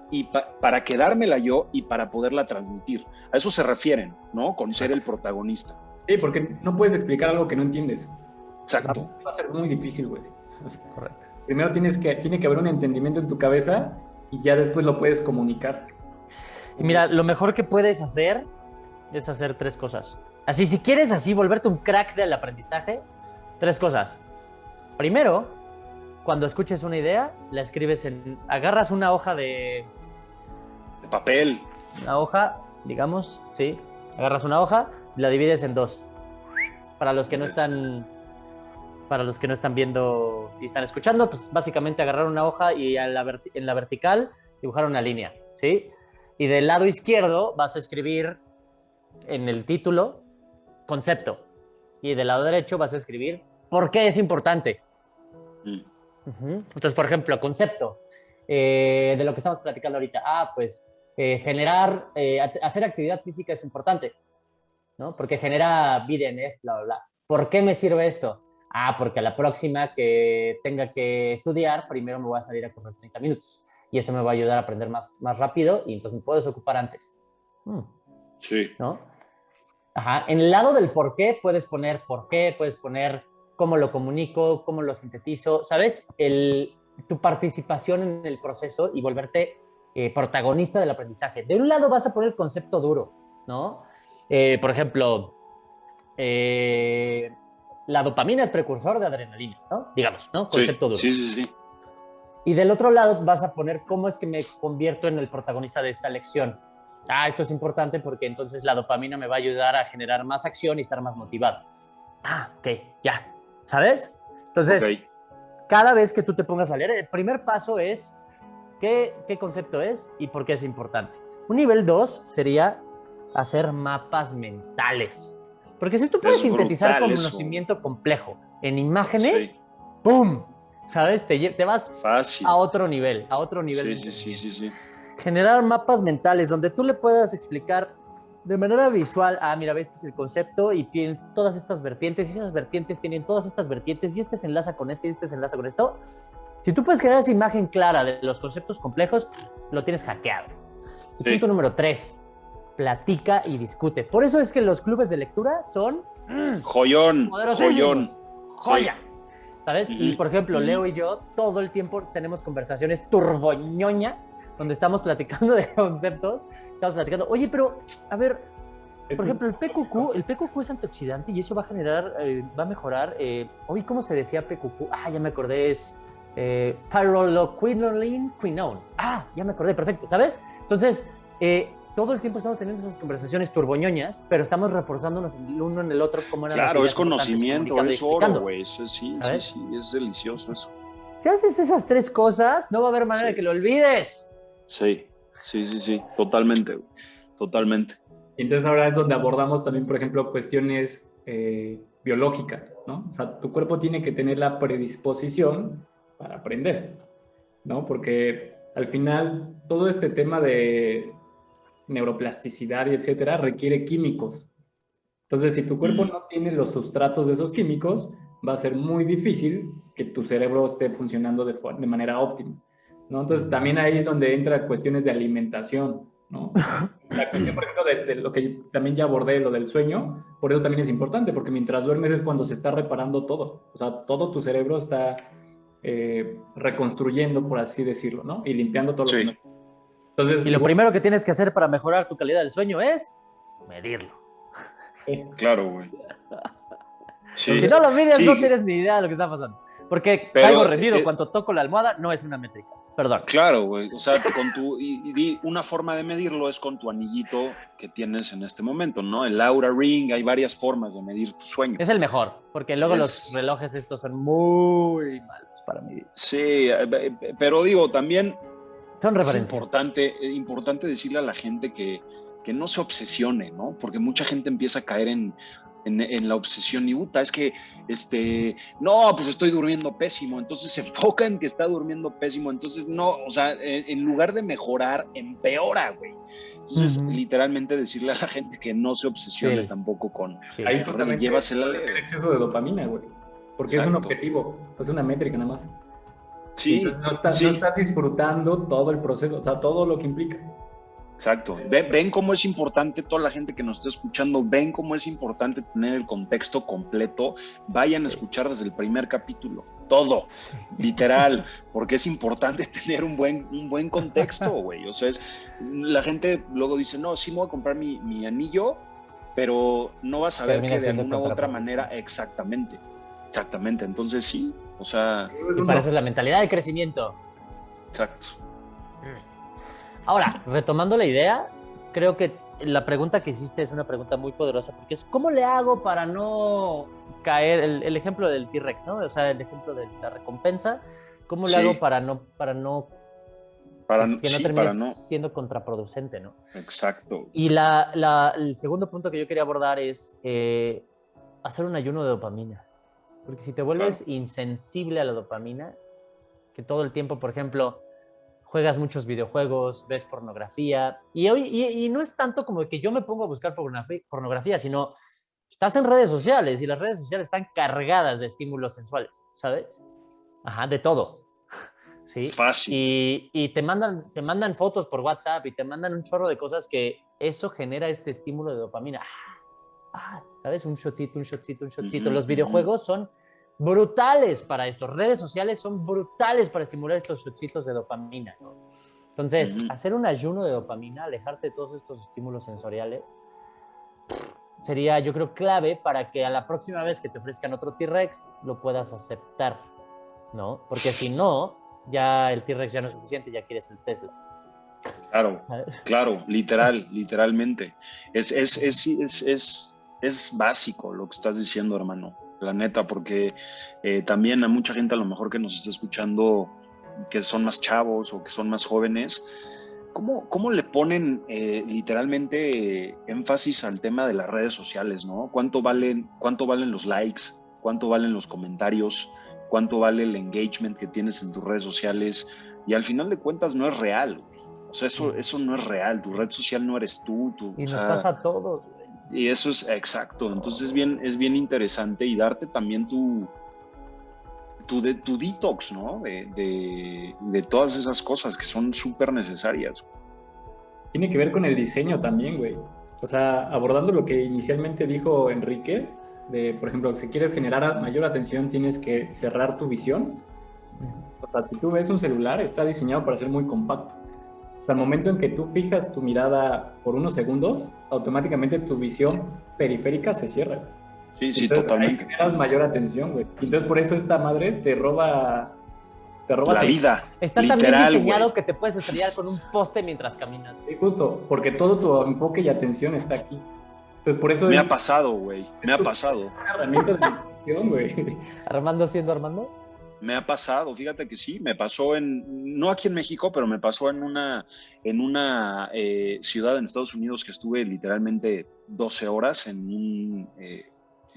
y para quedármela yo y para poderla transmitir. A eso se refieren, ¿no? Con ser el protagonista. sí, porque no puedes explicar algo que no entiendes. Exacto. Va a ser muy difícil, güey. Correcto. Primero tiene que haber un entendimiento en tu cabeza y ya después lo puedes comunicar. Y mira, lo mejor que puedes hacer es hacer tres cosas. Así, si quieres así volverte un crack del aprendizaje, tres cosas. Primero, cuando escuches una idea, la escribes agarras una hoja de papel. Una hoja, digamos, sí. Agarras una hoja y la divides en dos. Para los que no están viendo y están escuchando, pues básicamente agarrar una hoja y en la vertical dibujar una línea, ¿sí? Y del lado izquierdo vas a escribir en el título concepto. Y del lado derecho vas a escribir por qué es importante. Entonces, por ejemplo, concepto de lo que estamos platicando ahorita. Pues hacer actividad física es importante, ¿no? Porque genera BDNF, bla, bla, bla. ¿Por qué me sirve esto? Ah, porque a la próxima que tenga que estudiar, primero me voy a salir a correr 30 minutos. Y eso me va a ayudar a aprender más rápido y entonces me puedo desocupar antes. Sí. ¿No? Ajá. En el lado del por qué, puedes poner por qué, puedes poner cómo lo comunico, cómo lo sintetizo, ¿sabes? Tu participación en el proceso y volverte protagonista del aprendizaje. De un lado vas a poner el concepto duro, ¿no? Por ejemplo, la dopamina es precursor de adrenalina, ¿no? Digamos, ¿no? Concepto duro. Sí. Y del otro lado vas a poner cómo es que me convierto en el protagonista de esta lección. Ah, esto es importante porque entonces la dopamina me va a ayudar a generar más acción y estar más motivado. Ah, ok, ya. ¿Sabes? Entonces, cada vez que tú te pongas a leer, el primer paso es qué concepto es y por qué es importante. Un nivel 2 sería hacer mapas mentales. Porque si tú puedes sintetizar conocimiento complejo en imágenes, ¡pum! ¿Sabes? Te vas fácil a otro nivel, Sí. Generar mapas mentales donde tú le puedas explicar de manera visual, mira, este es el concepto y tiene todas estas vertientes y esas vertientes tienen todas estas vertientes y este se enlaza con este y este se enlaza con esto. Si tú puedes generar esa imagen clara de los conceptos complejos, lo tienes hackeado. Y punto número 3, platica y discute. Por eso es que los clubes de lectura son joya. ¿Sabes? Y por ejemplo, Leo y yo todo el tiempo tenemos conversaciones turboñoñas donde estamos platicando de conceptos, estamos platicando, oye, pero, a ver, por ejemplo, el PQQ es antioxidante y eso va a generar, va a mejorar, oye, ¿cómo se decía PQQ? Ya me acordé, es pyrroloquinone quinone. Ya me acordé, perfecto, ¿sabes? Entonces, todo el tiempo estamos teniendo esas conversaciones turboñoñas, pero estamos reforzándonos el uno en el otro como eran las ideas. Claro, es conocimiento, es oro, güey, sí, es delicioso eso. Si haces esas 3 cosas, no va a haber manera de que lo olvides. Sí, totalmente. Y entonces ahora es donde abordamos también, por ejemplo, cuestiones biológicas, ¿no? O sea, tu cuerpo tiene que tener la predisposición para aprender, ¿no? Porque al final todo este tema de neuroplasticidad y etcétera requiere químicos. Entonces, si tu cuerpo no tiene los sustratos de esos químicos, va a ser muy difícil que tu cerebro esté funcionando de manera óptima, ¿no? Entonces, también ahí es donde entra cuestiones de alimentación, ¿no? La cuestión, por ejemplo, de lo que también ya abordé, lo del sueño, por eso también es importante, porque mientras duermes es cuando se está reparando todo. O sea, todo tu cerebro está reconstruyendo, por así decirlo, ¿no? Y limpiando todo lo que no. Entonces, y lo primero que tienes que hacer para mejorar tu calidad del sueño es medirlo. Claro, güey. Si no lo mides, no tienes ni idea de lo que está pasando. Porque caigo rendido cuando toco la almohada, no es una métrica. Perdón. Claro, güey. O sea, una forma de medirlo es con tu anillito que tienes en este momento, ¿no? El Oura Ring, hay varias formas de medir tu sueño. Es el mejor, porque luego los relojes estos son muy malos para medir. Sí, pero digo, también son referencias. Es importante decirle a la gente que no se obsesione, ¿no? Porque mucha gente empieza a caer en la obsesión y es que, no, pues estoy durmiendo pésimo, entonces se enfoca en que está durmiendo pésimo, entonces no, o sea, en lugar de mejorar, empeora, güey. Entonces, literalmente decirle a la gente que no se obsesione tampoco con... Ahí totalmente llévasela el exceso de dopamina, güey, porque es un objetivo, es una métrica nada más. Sí. No estás disfrutando todo el proceso, o sea, todo lo que implica. Exacto. Ven cómo es importante, toda la gente que nos está escuchando, ven cómo es importante tener el contexto completo. Vayan a escuchar desde el primer capítulo, todo, literal, porque es importante tener un buen contexto, güey. O sea, la gente luego dice, no, sí me voy a comprar mi anillo, pero no vas a ver que de alguna u otra manera, exactamente. Entonces sí, o sea... Y para eso es la mentalidad de crecimiento. Exacto. Ahora, retomando la idea, creo que la pregunta que hiciste es una pregunta muy poderosa, porque es ¿cómo le hago para no caer? El ejemplo del T-Rex, ¿no? O sea, el ejemplo de la recompensa, ¿cómo le hago para no termine siendo contraproducente, ¿no? Exacto. Y el segundo punto que yo quería abordar es hacer un ayuno de dopamina, porque si te vuelves insensible a la dopamina, que todo el tiempo, por ejemplo, juegas muchos videojuegos, ves pornografía, y no es tanto como que yo me pongo a buscar pornografía, sino estás en redes sociales y las redes sociales están cargadas de estímulos sensuales, ¿sabes? Ajá, de todo. ¿Sí? Fácil. Y te mandan fotos por WhatsApp y te mandan un chorro de cosas que eso genera este estímulo de dopamina. ¿Sabes? Un shotcito, un shotcito, un shotcito. Los videojuegos son brutales para esto. Redes sociales son brutales para estimular estos shotcitos de dopamina, ¿no? Entonces, hacer un ayuno de dopamina, alejarte de todos estos estímulos sensoriales, sería, yo creo, clave para que a la próxima vez que te ofrezcan otro T-Rex, lo puedas aceptar, ¿no? Porque si no, ya el T-Rex ya no es suficiente, ya quieres el Tesla. Claro, claro, literalmente. Es básico lo que estás diciendo, hermano, la neta, porque también a mucha gente a lo mejor que nos está escuchando, que son más chavos o que son más jóvenes, ¿cómo le ponen literalmente énfasis al tema de las redes sociales, ¿no? ¿Cuánto valen los likes? ¿Cuánto valen los comentarios? ¿Cuánto vale el engagement que tienes en tus redes sociales? Y al final de cuentas no es real. O sea, eso no es real. Tu red social no eres tú. Y nos pasa a todos, güey. Y eso es exacto. Entonces es bien interesante y darte también tu detox, ¿no? De todas esas cosas que son súper necesarias. Tiene que ver con el diseño también, güey. O sea, abordando lo que inicialmente dijo Enrique, de, por ejemplo, si quieres generar mayor atención, tienes que cerrar tu visión. O sea, si tú ves un celular, está diseñado para ser muy compacto. O sea, al momento en que tú fijas tu mirada por unos segundos, automáticamente tu visión periférica se cierra. Sí, entonces, totalmente. Ahí generas mayor atención, güey. Entonces, por eso esta madre te roba la vida. Está literal, también diseñado, güey, que te puedes estrellar con un poste mientras caminas. Sí, justo, porque todo tu enfoque y atención está aquí. Entonces, por eso me ha pasado, güey. Me ha pasado. Una herramienta de distracción, güey. ¿Armando siendo Armando? Me ha pasado, fíjate que sí, me pasó no aquí en México, pero me pasó en una ciudad en Estados Unidos que estuve literalmente 12 horas en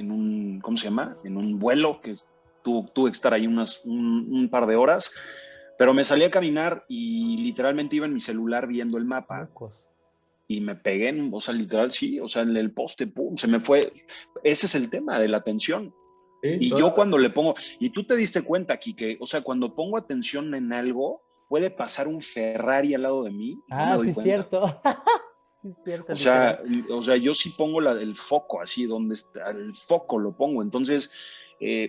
un ¿cómo se llama? En un vuelo que tuve que estar ahí un par de horas, pero me salí a caminar y literalmente iba en mi celular viendo el mapa. Y me pegué, o sea, literal, sí, o sea, en el poste, pum, se me fue. Ese es el tema de la atención. Sí, y yo cuando le pongo, y tú te diste cuenta, Quique, o sea, cuando pongo atención en algo, puede pasar un Ferrari al lado de mí. Y no me doy sí, cuenta. Cierto. Sí, cierto. O sea, yo sí pongo el foco así, donde está, el foco lo pongo. Entonces,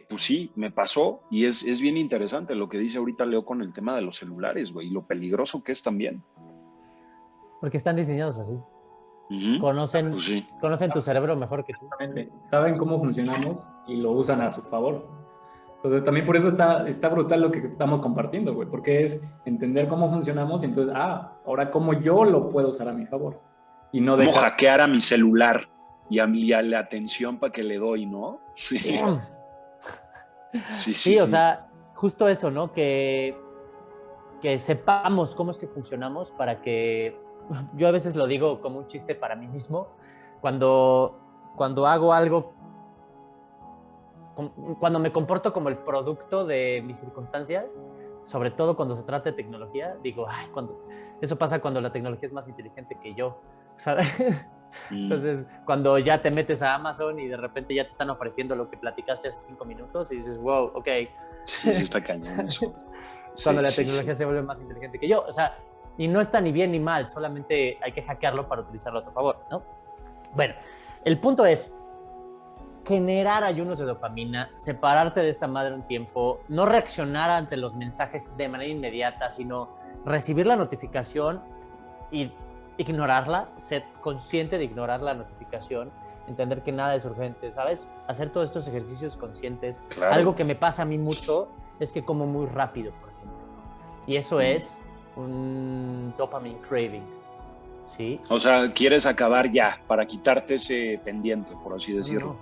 pues sí, me pasó y es bien interesante lo que dice ahorita Leo con el tema de los celulares, güey, y lo peligroso que es también. Porque están diseñados así. Conocen tu cerebro mejor que tú. Saben cómo funcionamos y lo usan a su favor. Entonces también por eso está brutal lo que estamos compartiendo, güey, porque es entender cómo funcionamos y entonces, ahora cómo yo lo puedo usar a mi favor. Y no cómo hackear a mi celular y a la atención para que le doy, ¿no? Sí. Sí, o sea, justo eso, ¿no? Que sepamos cómo es que funcionamos para que... Yo a veces lo digo como un chiste para mí mismo, cuando hago algo, cuando me comporto como el producto de mis circunstancias, sobre todo cuando se trata de tecnología, digo, eso pasa cuando la tecnología es más inteligente que yo, ¿sabes? Entonces, cuando ya te metes a Amazon y de repente ya te están ofreciendo lo que platicaste hace 5 minutos y dices, wow, ok. Sí, está cañón eso. Cuando la tecnología se vuelve más inteligente que yo, o sea, y no está ni bien ni mal, solamente hay que hackearlo para utilizarlo a tu favor, ¿no? Bueno, el punto es generar ayunos de dopamina, separarte de esta madre un tiempo, no reaccionar ante los mensajes de manera inmediata, sino recibir la notificación y ignorarla, ser consciente de ignorar la notificación, entender que nada es urgente, ¿sabes? Hacer todos estos ejercicios conscientes. Claro. Algo que me pasa a mí mucho es que como muy rápido, por ejemplo, ¿no? Y eso es un dopamine craving, ¿sí? O sea, quieres acabar ya para quitarte ese pendiente, por así decirlo.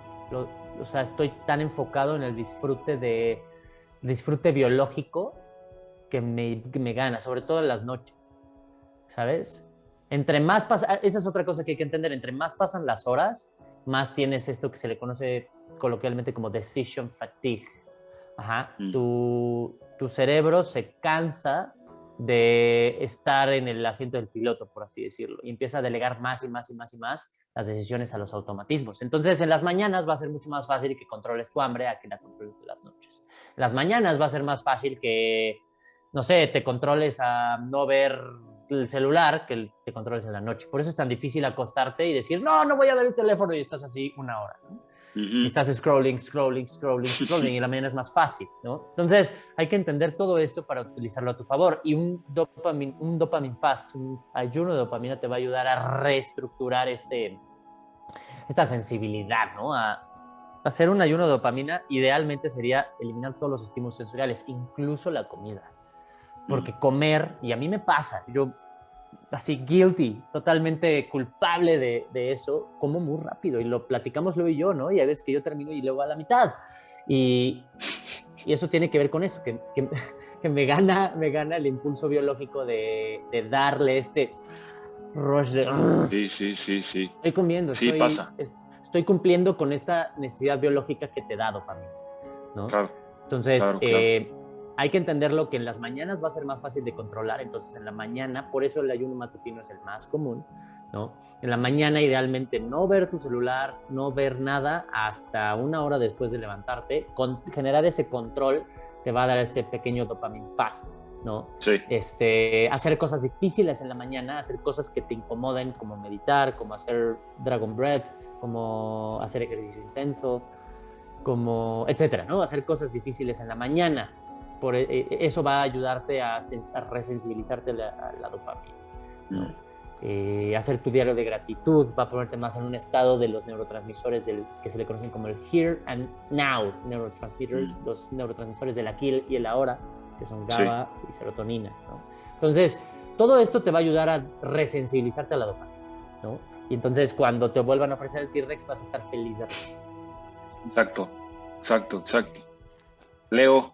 O sea, estoy tan enfocado en el disfrute biológico que me gana, sobre todo en las noches, ¿sabes? Entre más pasa, esa es otra cosa que hay que entender, entre más pasan las horas, más tienes esto que se le conoce coloquialmente como decision fatigue. Ajá. Tu cerebro se cansa de estar en el asiento del piloto, por así decirlo, y empieza a delegar más y más y más y más las decisiones a los automatismos. Entonces, en las mañanas va a ser mucho más fácil que controles tu hambre a que la controles en las noches. En las mañanas va a ser más fácil que, no sé, te controles a no ver el celular que te controles en la noche. Por eso es tan difícil acostarte y decir, no, no voy a ver el teléfono y estás así una hora, ¿no? Y estás scrolling y la mañana es más fácil, ¿no? Entonces hay que entender todo esto para utilizarlo a tu favor, y un dopamine fast, un ayuno de dopamina te va a ayudar a reestructurar esta sensibilidad, ¿no? A hacer un ayuno de dopamina idealmente sería eliminar todos los estímulos sensoriales, incluso la comida, porque comer, y a mí me pasa, yo así guilty, totalmente culpable de eso, como muy rápido, y lo platicamos Leo y yo, ¿no? Y hay veces que yo termino y luego a la mitad, y eso tiene que ver con eso, que me gana el impulso biológico de darle este rush de... Sí. Estoy comiendo, Sí, pasa. Estoy cumpliendo con esta necesidad biológica que te da dopamina, ¿no? Claro. Entonces, Claro. hay que entenderlo que en las mañanas va a ser más fácil de controlar, entonces en la mañana, por eso el ayuno matutino es el más común, ¿no? En la mañana idealmente no ver tu celular, no ver nada hasta una hora después de levantarte, generar ese control te va a dar este pequeño dopamine fast, ¿no? Sí. Hacer cosas difíciles en la mañana, hacer cosas que te incomoden, como meditar, como hacer Dragon Breath, como hacer ejercicio intenso, como etcétera, ¿no? Hacer cosas difíciles en la mañana. Eso va a ayudarte a resensibilizarte a la dopamina, ¿no? Hacer tu diario de gratitud va a ponerte más en un estado de los neurotransmisores que se le conocen como el here and now neurotransmitters, los neurotransmisores del aquí y el ahora, que son GABA y serotonina, ¿no? Entonces, todo esto te va a ayudar a resensibilizarte a la dopamina, ¿no? Y entonces, cuando te vuelvan a ofrecer el T-Rex, vas a estar feliz de Exacto. Leo.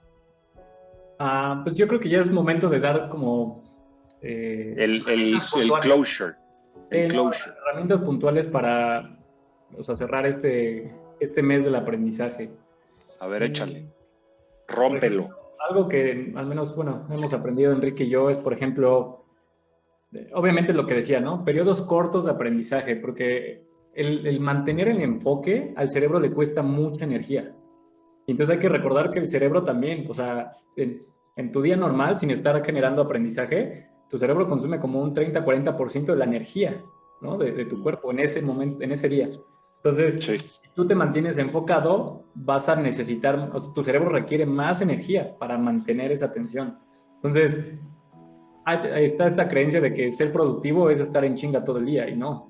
Pues yo creo que ya es momento de dar como... el closure. Herramientas puntuales para, o sea, cerrar este mes del aprendizaje. A ver, échale. Rómpelo. Ejemplo, algo que al menos, bueno, hemos aprendido Enrique y yo es, por ejemplo, obviamente lo que decía, ¿no? Periodos cortos de aprendizaje, porque el mantener el enfoque al cerebro le cuesta mucha energía. Entonces hay que recordar que el cerebro también, o sea, en tu día normal, sin estar generando aprendizaje, tu cerebro consume como un 30-40% de la energía, ¿no? De tu cuerpo en ese momento, en ese día. Entonces, si tú te mantienes enfocado, vas a necesitar, o sea, tu cerebro requiere más energía para mantener esa atención. Entonces, está esta creencia de que ser productivo es estar en chinga todo el día, y no.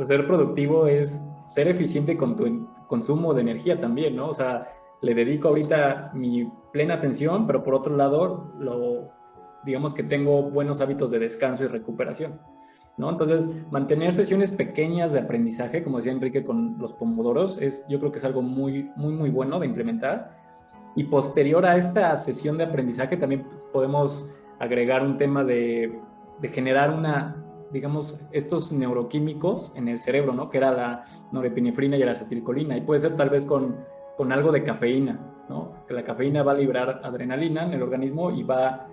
Ser productivo es ser eficiente con tu consumo de energía también, ¿no? O sea, le dedico ahorita mi plena atención, pero por otro lado, digamos que tengo buenos hábitos de descanso y recuperación, ¿no? Entonces, mantener sesiones pequeñas de aprendizaje, como decía Enrique con los pomodoros, yo creo que es algo muy bueno de implementar. Y posterior a esta sesión de aprendizaje, también podemos agregar un tema de generar digamos, estos neuroquímicos en el cerebro, ¿no? Que era la norepinefrina y la acetilcolina. Y puede ser tal vez con algo de cafeína, ¿no? Que la cafeína va a liberar adrenalina en el organismo y va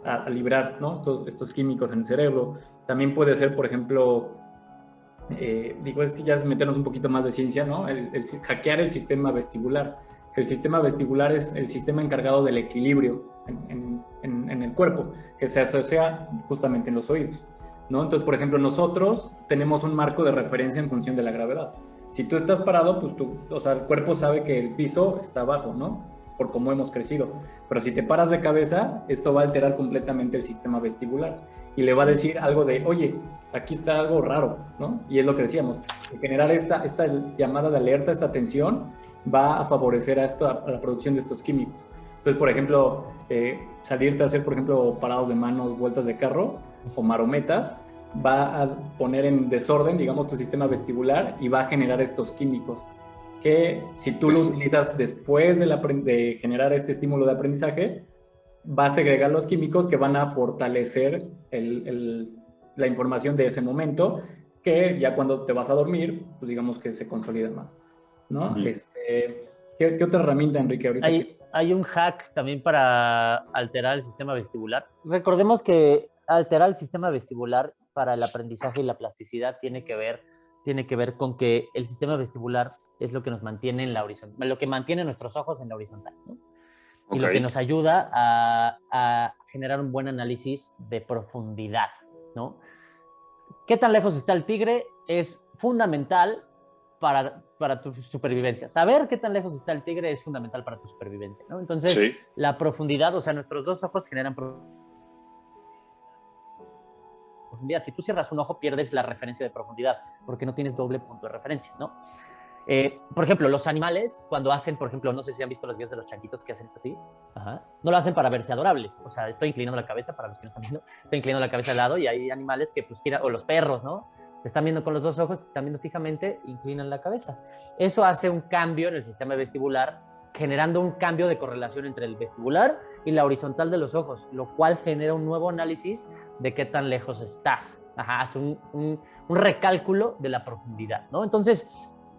a liberar, ¿no? Estos químicos en el cerebro. También puede ser, por ejemplo, es que ya es meternos un poquito más de ciencia, ¿no? Hackear el sistema vestibular. El sistema vestibular es el sistema encargado del equilibrio en el cuerpo, que se asocia justamente en los oídos, ¿no? Entonces, por ejemplo, nosotros tenemos un marco de referencia en función de la gravedad. Si tú estás parado, pues o sea, el cuerpo sabe que el piso está abajo, ¿no? Por cómo hemos crecido. Pero si te paras de cabeza, esto va a alterar completamente el sistema vestibular y le va a decir algo de, oye, aquí está algo raro, ¿no? Y es lo que decíamos, generar esta llamada de alerta, esta tensión, va a favorecer a la producción de estos químicos. Entonces, por ejemplo, salirte a hacer, por ejemplo, parados de manos, vueltas de carro o marometas, va a poner en desorden, digamos, tu sistema vestibular y va a generar estos químicos que si tú lo utilizas después de generar este estímulo de aprendizaje, va a segregar los químicos que van a fortalecer la información de ese momento, que ya cuando te vas a dormir, pues digamos que se consolida más, ¿no? ¿Qué otra herramienta, Enrique, ahorita? Hay un hack también para alterar el sistema vestibular. Recordemos que alterar el sistema vestibular para el aprendizaje y la plasticidad tiene que ver tiene que ver con que el sistema vestibular es lo que nos mantiene en la horizontal, lo que mantiene nuestros ojos en la horizontal, ¿no? Y lo que nos ayuda a generar un buen análisis de profundidad, ¿no? ¿Qué tan lejos está el tigre? Es fundamental para tu supervivencia. Saber qué tan lejos está el tigre es fundamental para tu supervivencia, ¿no? Entonces, Sí. la profundidad, o sea, nuestros dos ojos generan profundidad. Si tú cierras un ojo, pierdes la referencia de profundidad, porque no tienes doble punto de referencia, ¿no? Por ejemplo, los animales, cuando hacen, por ejemplo, no sé si han visto los videos de los chanquitos que hacen esto así, no lo hacen para verse adorables. O sea, estoy inclinando la cabeza, para los que no están viendo, estoy inclinando la cabeza al lado y hay animales que pues giran, o los perros, ¿no? Te están viendo con los dos ojos, te están viendo fijamente, inclinan la cabeza. Eso hace un cambio en el sistema vestibular, generando un cambio de correlación entre el vestibular y la horizontal de los ojos, lo cual genera un nuevo análisis de qué tan lejos estás. Hace un recálculo de la profundidad, ¿no? Entonces,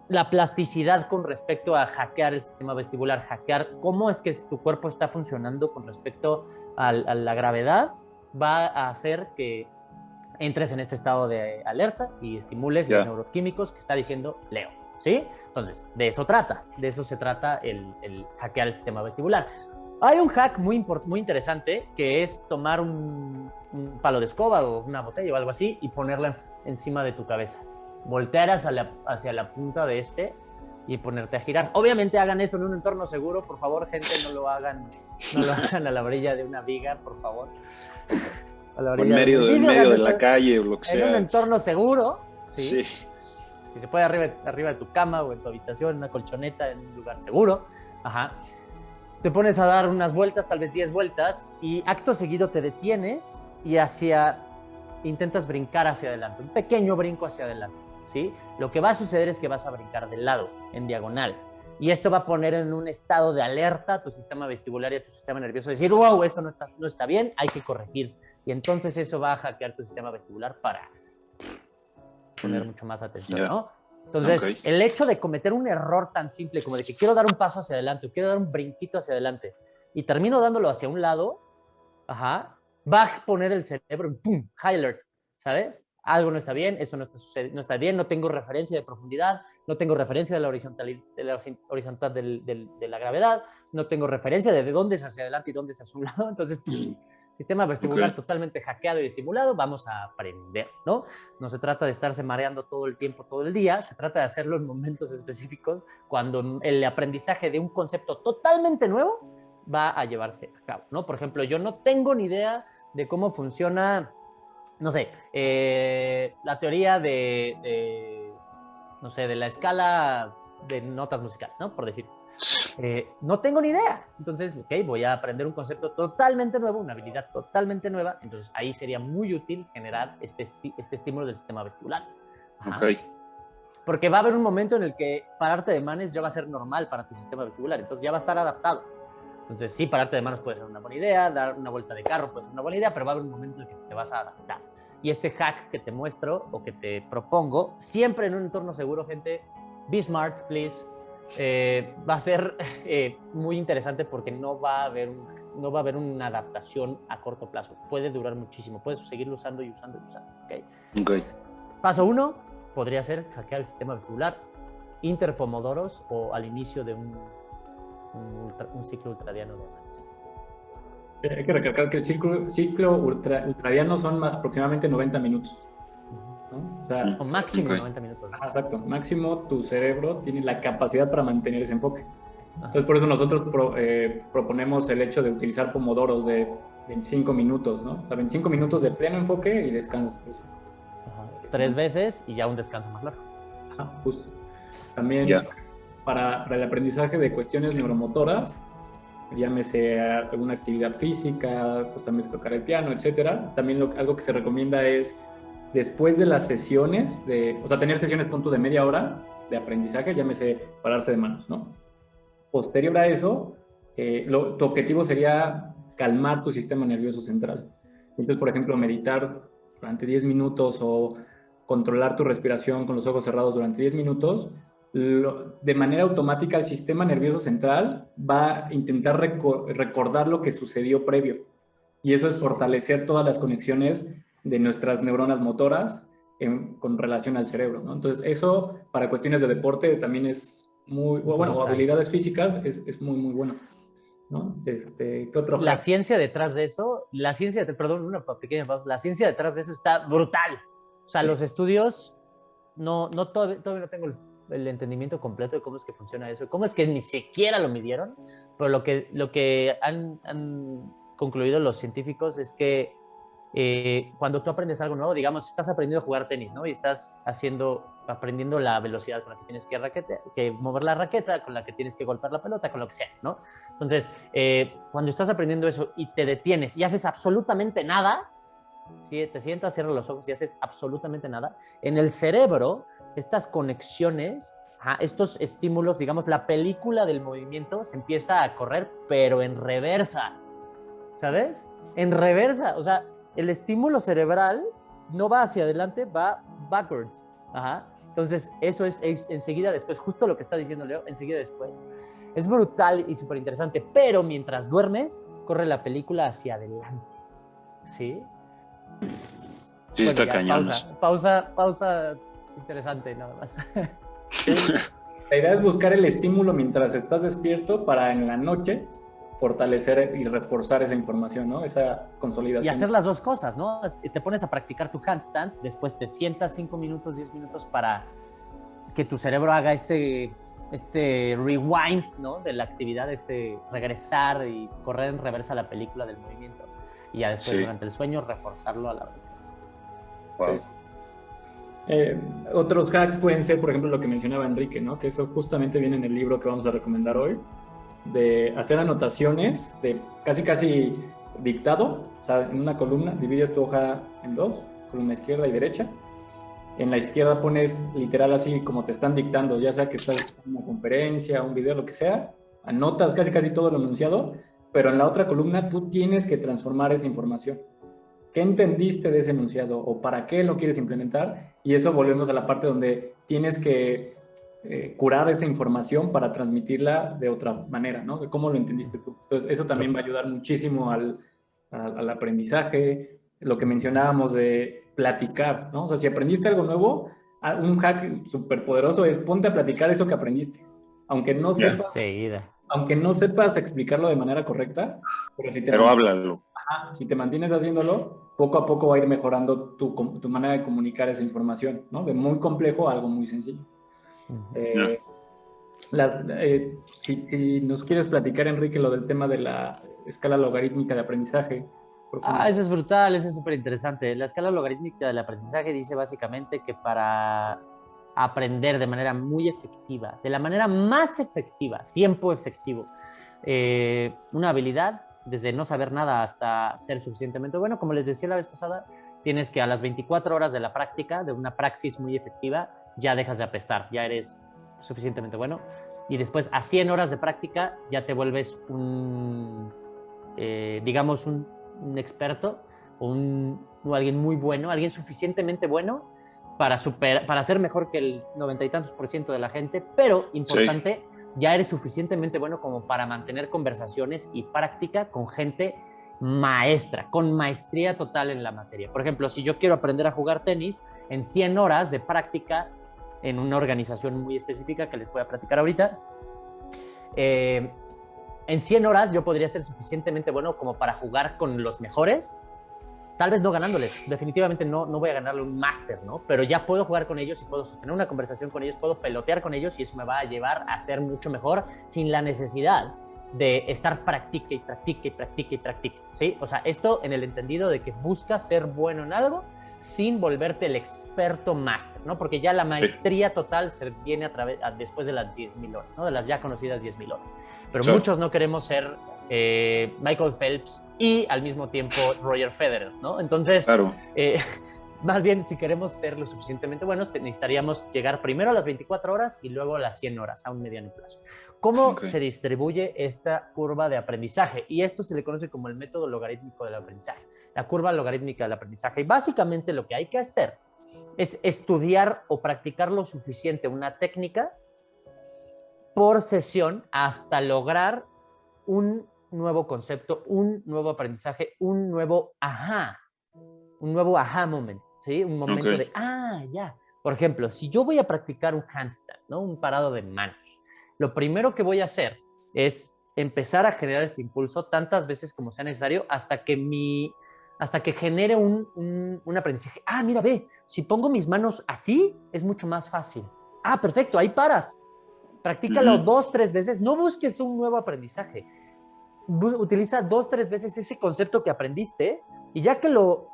la plasticidad con respecto a hackear el sistema vestibular, hackear cómo es que tu cuerpo está funcionando con respecto a la gravedad, va a hacer que entres en este estado de alerta y estimules los neuroquímicos que está diciendo Leo, ¿sí? Entonces, de eso se trata el hackear el sistema vestibular. Hay un hack muy interesante que es tomar un palo de escoba o una botella o algo así y ponerla encima de tu cabeza. Voltear hacia la punta de y ponerte a girar. Obviamente hagan esto en un entorno seguro, por favor, gente, no lo hagan a la orilla de una viga, por favor. A la orilla en medio de la calle o lo que sea. En un entorno seguro, ¿sí? Sí. Si se puede arriba de tu cama o en tu habitación, en una colchoneta, en un lugar seguro. Te pones a dar unas vueltas, tal vez 10 vueltas, y acto seguido te detienes y intentas brincar hacia adelante, un pequeño brinco hacia adelante, ¿sí? Lo que va a suceder es que vas a brincar de lado, en diagonal, y esto va a poner en un estado de alerta a tu sistema vestibular y a tu sistema nervioso, decir, wow, esto no está bien, hay que corregir, y entonces eso va a hackear tu sistema vestibular para poner mucho más atención, ¿no? Entonces, el hecho de cometer un error tan simple como de que quiero dar un paso hacia adelante, o quiero dar un brinquito hacia adelante, y termino dándolo hacia un lado, va a poner el cerebro en ¡pum! High alert, ¿sabes? Algo no está bien, eso no está bien, no tengo referencia de profundidad, no tengo referencia de la horizontal de la gravedad, no tengo referencia de dónde es hacia adelante y dónde es hacia un lado, entonces, ¡pum! Sistema vestibular totalmente hackeado y estimulado, vamos a aprender, ¿no? No se trata de estarse mareando todo el tiempo, todo el día, se trata de hacerlo en momentos específicos cuando el aprendizaje de un concepto totalmente nuevo va a llevarse a cabo, ¿no? Por ejemplo, yo no tengo ni idea de cómo funciona, no sé, la teoría no sé, de la escala de notas musicales, ¿no? Por decir. No tengo ni idea. Entonces, voy a aprender un concepto totalmente nuevo, una habilidad totalmente nueva. Entonces, ahí sería muy útil generar este estímulo del sistema vestibular. Porque va a haber un momento en el que pararte de manos ya va a ser normal para tu sistema vestibular. Entonces, ya va a estar adaptado. Entonces, sí, pararte de manos puede ser una buena idea, dar una vuelta de carro puede ser una buena idea, pero va a haber un momento en el que te vas a adaptar. Y este hack que te muestro o que te propongo, siempre en un entorno seguro, gente, be smart, please. Va a ser muy interesante porque no va a haber una adaptación a corto plazo. Puede durar muchísimo, puedes seguirlo usando y usando y usando. Paso 1 podría ser hackear el sistema vestibular, interpomodoros o al inicio de un ciclo ultradiano de análisis. Hay que recalcar que el ciclo ultradiano son aproximadamente 90 minutos. ¿no? O sea, o máximo 90 minutos. Exacto, máximo tu cerebro tiene la capacidad para mantener ese enfoque. Entonces, por eso nosotros proponemos el hecho de utilizar pomodoros de 25 minutos, ¿no? O sea, 25 minutos de pleno enfoque y descanso. 3 veces y ya un descanso más largo. Justo. También para el aprendizaje de cuestiones neuromotoras, llámese alguna actividad física, pues también tocar el piano, etcétera. También algo que se recomienda es después de las sesiones, o sea, tener sesiones punto de media hora de aprendizaje, llámese pararse de manos, ¿no? Posterior a eso, tu objetivo sería calmar tu sistema nervioso central. Entonces, por ejemplo, meditar durante 10 minutos o controlar tu respiración con los ojos cerrados durante 10 minutos, de manera automática el sistema nervioso central va a intentar recordar lo que sucedió previo. Y eso es fortalecer todas las conexiones de nuestras neuronas motoras con relación al cerebro, ¿no? Entonces, eso para cuestiones de deporte también es muy, bueno, o habilidades físicas es muy, muy bueno, ¿no? ¿Qué otro La hack? ciencia detrás de eso, perdón, una pequeña pausa, la ciencia detrás de eso está brutal. O sea, los estudios, todavía no tengo el entendimiento completo de cómo es que funciona eso, cómo es que ni siquiera lo midieron, pero lo que han concluido los científicos es que cuando tú aprendes algo nuevo, digamos, estás aprendiendo a jugar tenis, ¿no? Y estás aprendiendo la velocidad con la que tienes que mover la raqueta, con la que tienes que golpear la pelota, con lo que sea, ¿no? Entonces, cuando estás aprendiendo eso y te detienes y haces absolutamente nada, ¿sí? Te sientas, cierras los ojos y haces absolutamente nada, en el cerebro, estas conexiones, estos estímulos, digamos, la película del movimiento se empieza a correr, pero en reversa, ¿sabes? En reversa, o sea, el estímulo cerebral no va hacia adelante, va backwards. Ajá. Entonces, eso es enseguida después, justo lo que está diciendo Leo, enseguida después. Es brutal y súper interesante, pero mientras duermes, corre la película hacia adelante. ¿Sí? Sí, Bueno, está ya, cañón. pausa interesante nada más. La idea es buscar el estímulo mientras estás despierto para en la noche fortalecer y reforzar esa información, ¿no? Esa consolidación. Y hacer las dos cosas, ¿no? Te pones a practicar tu handstand, después te sientas 5 minutos, 10 minutos para que tu cerebro haga este rewind, ¿no? De la actividad, regresar y correr en reversa la película del movimiento. Y ya después, durante el sueño, reforzarlo a la hora. Wow. Otros hacks pueden ser, por ejemplo, lo que mencionaba Enrique, ¿no? Que eso justamente viene en el libro que vamos a recomendar hoy, de hacer anotaciones de casi dictado, o sea, en una columna divides tu hoja en dos, columna izquierda y derecha. En la izquierda pones literal así como te están dictando, ya sea que estás en una conferencia, un video, lo que sea, anotas casi todo lo enunciado, pero en la otra columna tú tienes que transformar esa información. ¿Qué entendiste de ese enunciado o para qué lo quieres implementar? Y eso volvemos a la parte donde tienes que curar esa información para transmitirla de otra manera, ¿no? De cómo lo entendiste tú. Entonces, eso también va a ayudar muchísimo al aprendizaje, lo que mencionábamos de platicar, ¿no? O sea, si aprendiste algo nuevo, un hack súper poderoso es ponte a platicar eso que aprendiste. Aunque no sepas, aunque no sepas explicarlo de manera correcta, pero háblalo. Si te mantienes haciéndolo, poco a poco va a ir mejorando tu manera de comunicar esa información, ¿no? De muy complejo a algo muy sencillo. Si nos quieres platicar, Enrique, lo del tema de la escala logarítmica de aprendizaje. Eso es brutal, eso es súper interesante. La escala logarítmica del aprendizaje dice básicamente que para aprender de manera muy efectiva, de la manera más efectiva, tiempo efectivo, una habilidad, desde no saber nada hasta ser suficientemente bueno, como les decía la vez pasada, tienes que a las 24 horas de la práctica, de una praxis muy efectiva, ya dejas de apestar, ya eres suficientemente bueno, y después a 100 horas de práctica ya te vuelves digamos un experto o alguien muy bueno, alguien suficientemente bueno para ser mejor que el 90 y tantos % de la gente, pero importante, ya eres suficientemente bueno como para mantener conversaciones y práctica con gente maestra, con maestría total en la materia. Por ejemplo, si yo quiero aprender a jugar tenis, en 100 horas de práctica en una organización muy específica que les voy a platicar ahorita, en 100 horas yo podría ser suficientemente bueno como para jugar con los mejores, tal vez no ganándoles, definitivamente no voy a ganarle un máster, ¿no? Pero ya puedo jugar con ellos y puedo sostener una conversación con ellos, puedo pelotear con ellos y eso me va a llevar a ser mucho mejor sin la necesidad de estar practique, ¿sí? O sea, esto en el entendido de que buscas ser bueno en algo sin volverte el experto máster, ¿no? Porque ya la maestría total se viene después de las 10,000 horas, ¿no? De las ya conocidas 10,000 horas. Pero muchos no queremos ser Michael Phelps y al mismo tiempo Roger Federer, ¿no? Entonces, más bien, si queremos ser lo suficientemente buenos, necesitaríamos llegar primero a las 24 horas y luego a las 100 horas, a un mediano plazo. ¿Cómo se distribuye esta curva de aprendizaje? Y esto se le conoce como el método logarítmico del aprendizaje, la curva logarítmica del aprendizaje. Y básicamente lo que hay que hacer es estudiar o practicar lo suficiente una técnica por sesión hasta lograr un nuevo concepto, un nuevo aprendizaje, un nuevo aha moment, ¿sí? Un momento de, ya. Por ejemplo, si yo voy a practicar un handstand, ¿no? Un parado de manos, lo primero que voy a hacer es empezar a generar este impulso tantas veces como sea necesario hasta que genere un aprendizaje. Mira, ve, si pongo mis manos así, es mucho más fácil. Perfecto, ahí paras. Practícalo 2, 3 veces. No busques un nuevo aprendizaje. Utiliza 2, 3 veces ese concepto que aprendiste y ya que lo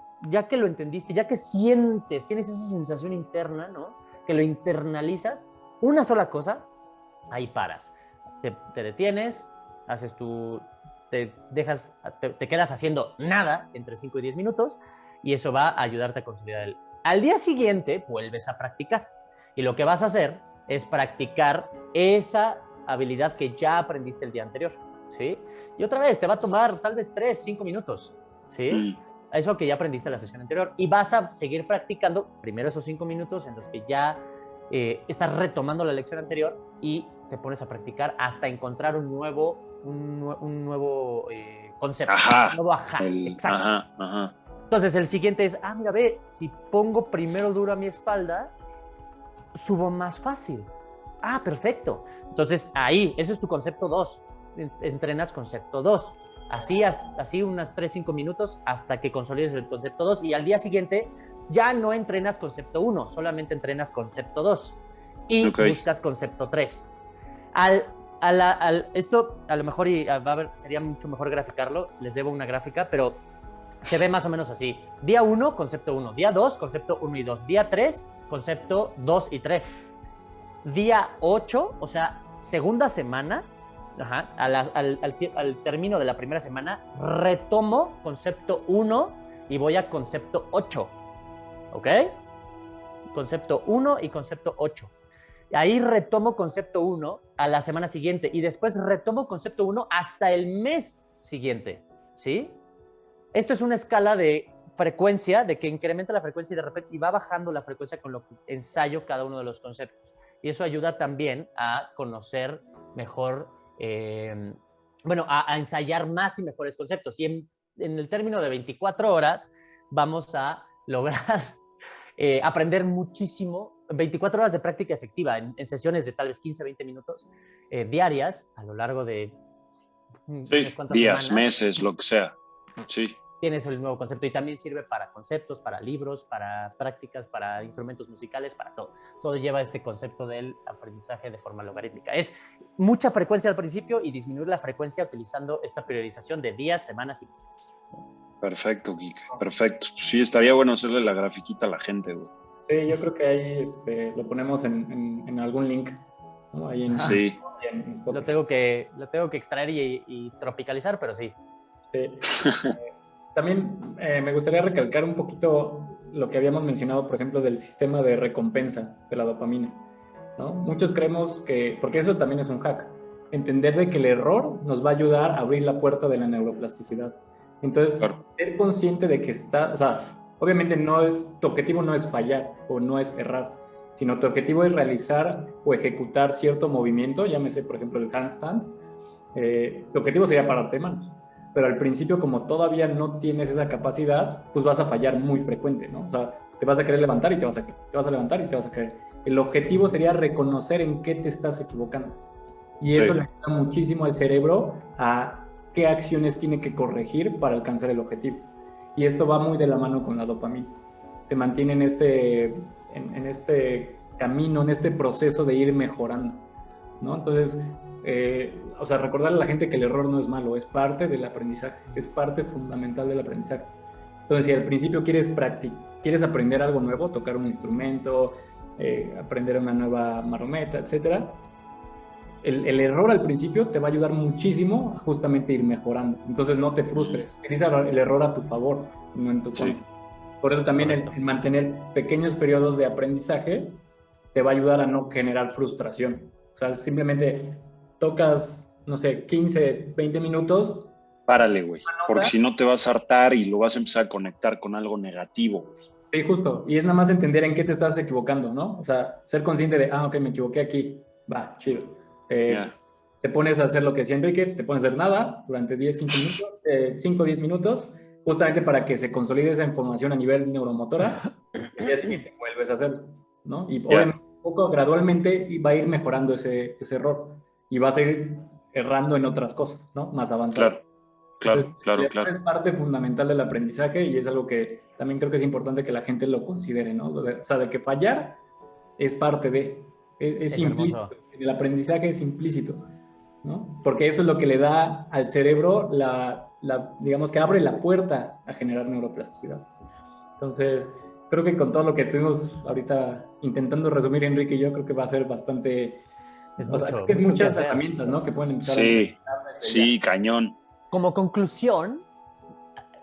entendiste, ya que sientes, tienes esa sensación interna, ¿no? Que lo internalizas, una sola cosa, ahí paras. Te detienes, te quedas haciendo nada entre 5 y 10 minutos y eso va a ayudarte a consolidar Al día siguiente vuelves a practicar y lo que vas a hacer es practicar esa habilidad que ya aprendiste el día anterior, ¿sí? Y otra vez, te va a tomar tal vez 3, 5 minutos, ¿sí? Eso que ya aprendiste en la sesión anterior y vas a seguir practicando primero esos 5 minutos en los que ya estás retomando la lección anterior y te pones a practicar hasta encontrar un nuevo concepto. Un nuevo exacto. Entonces el siguiente es, mira, ve, si pongo primero duro a mi espalda, subo más fácil. Perfecto. Entonces ahí, eso es tu concepto 2. Entrenas concepto 2. Así unas 3, 5 minutos hasta que consolides el concepto 2 y al día siguiente ya no entrenas concepto 1, solamente entrenas concepto 2 y buscas concepto 3. Esto a lo mejor sería mucho mejor graficarlo, les debo una gráfica, pero se ve más o menos así. Día 1, concepto 1. Día 2, concepto 1 y 2. Día 3, concepto 2 y 3. Día 8, o sea, segunda semana, al término de la primera semana, retomo concepto 1 y voy a concepto 8. ¿Ok? Concepto 1 y concepto 8. Ahí retomo concepto 1 a la semana siguiente y después retomo concepto 1 hasta el mes siguiente, ¿sí? Esto es una escala de frecuencia, de que incrementa la frecuencia y de repente va bajando la frecuencia con lo que ensayo cada uno de los conceptos. Y eso ayuda también a conocer mejor, a ensayar más y mejores conceptos. Y en el término de 24 horas vamos a lograr aprender muchísimo, 24 horas de práctica efectiva en sesiones de tal vez 15, 20 minutos diarias a lo largo de días, semanas, meses, lo que sea. Sí. Tienes el nuevo concepto y también sirve para conceptos, para libros, para prácticas, para instrumentos musicales, para todo. Todo lleva este concepto del aprendizaje de forma logarítmica. Es mucha frecuencia al principio y disminuir la frecuencia utilizando esta priorización de días, semanas y meses. ¿Sí? Perfecto, Geek. Perfecto. Sí, estaría bueno hacerle la grafiquita a la gente, güey. Sí, yo creo que ahí lo ponemos en algún link, ¿no? Ahí en, sí. En lo tengo que extraer y tropicalizar, pero sí. Sí. También me gustaría recalcar un poquito lo que habíamos mencionado, por ejemplo, del sistema de recompensa de la dopamina, ¿no? Muchos creemos que, porque eso también es un hack, entender de que el error nos va a ayudar a abrir la puerta de la neuroplasticidad. Entonces, ser consciente de que obviamente tu objetivo no es fallar o no es errar, sino tu objetivo es realizar o ejecutar cierto movimiento, llámese, por ejemplo, el handstand. Tu objetivo sería pararte de manos. Pero al principio, como todavía no tienes esa capacidad, pues vas a fallar muy frecuente, ¿no? O sea, te vas a querer levantar y te vas a levantar y te vas a caer. El objetivo sería reconocer en qué te estás equivocando. Y eso le ayuda muchísimo al cerebro a qué acciones tiene que corregir para alcanzar el objetivo. Y esto va muy de la mano con la dopamina. Te mantiene en este camino, en este proceso de ir mejorando, ¿no? Entonces, recordarle a la gente que el error no es malo, es parte del aprendizaje, es parte fundamental del aprendizaje. Entonces, si al principio quieres aprender algo nuevo, tocar un instrumento, aprender una nueva marometa, etcétera, el error al principio te va a ayudar muchísimo a justamente ir mejorando. Entonces, no te frustres, utiliza el error a tu favor, no en tu contra. Por eso también el mantener pequeños periodos de aprendizaje te va a ayudar a no generar frustración. O sea, simplemente tocas, no sé, 15, 20 minutos. Párale, güey, porque si no te vas a hartar y lo vas a empezar a conectar con algo negativo, güey. Sí, justo. Y es nada más entender en qué te estás equivocando, ¿no? O sea, ser consciente de, ok, me equivoqué aquí. Va, chido. Te pones a hacer lo que decía Enrique, te pones a hacer nada durante 10, 15 minutos, 5, 10 minutos, justamente para que se consolide esa información a nivel neuromotora, el día siguiente vuelves a hacerlo, ¿no? Y obviamente, poco gradualmente va a ir mejorando ese error y vas a ir errando en otras cosas, ¿no? Más avanzadas. Claro, Entonces, claro. es parte fundamental del aprendizaje y es algo que también creo que es importante que la gente lo considere, ¿no? O sea, de que fallar es parte de, es implícito. hermoso. El aprendizaje es implícito, ¿no? Porque eso es lo que le da al cerebro digamos que abre la puerta a generar neuroplasticidad. Entonces, creo que con todo lo que estuvimos ahorita intentando resumir, Enrique y yo, creo que va a ser bastante... Es o sea, mucho, creo que es mucho que muchas hacer. herramientas, ¿no? Que pueden empezar Sí, cañón. Como conclusión,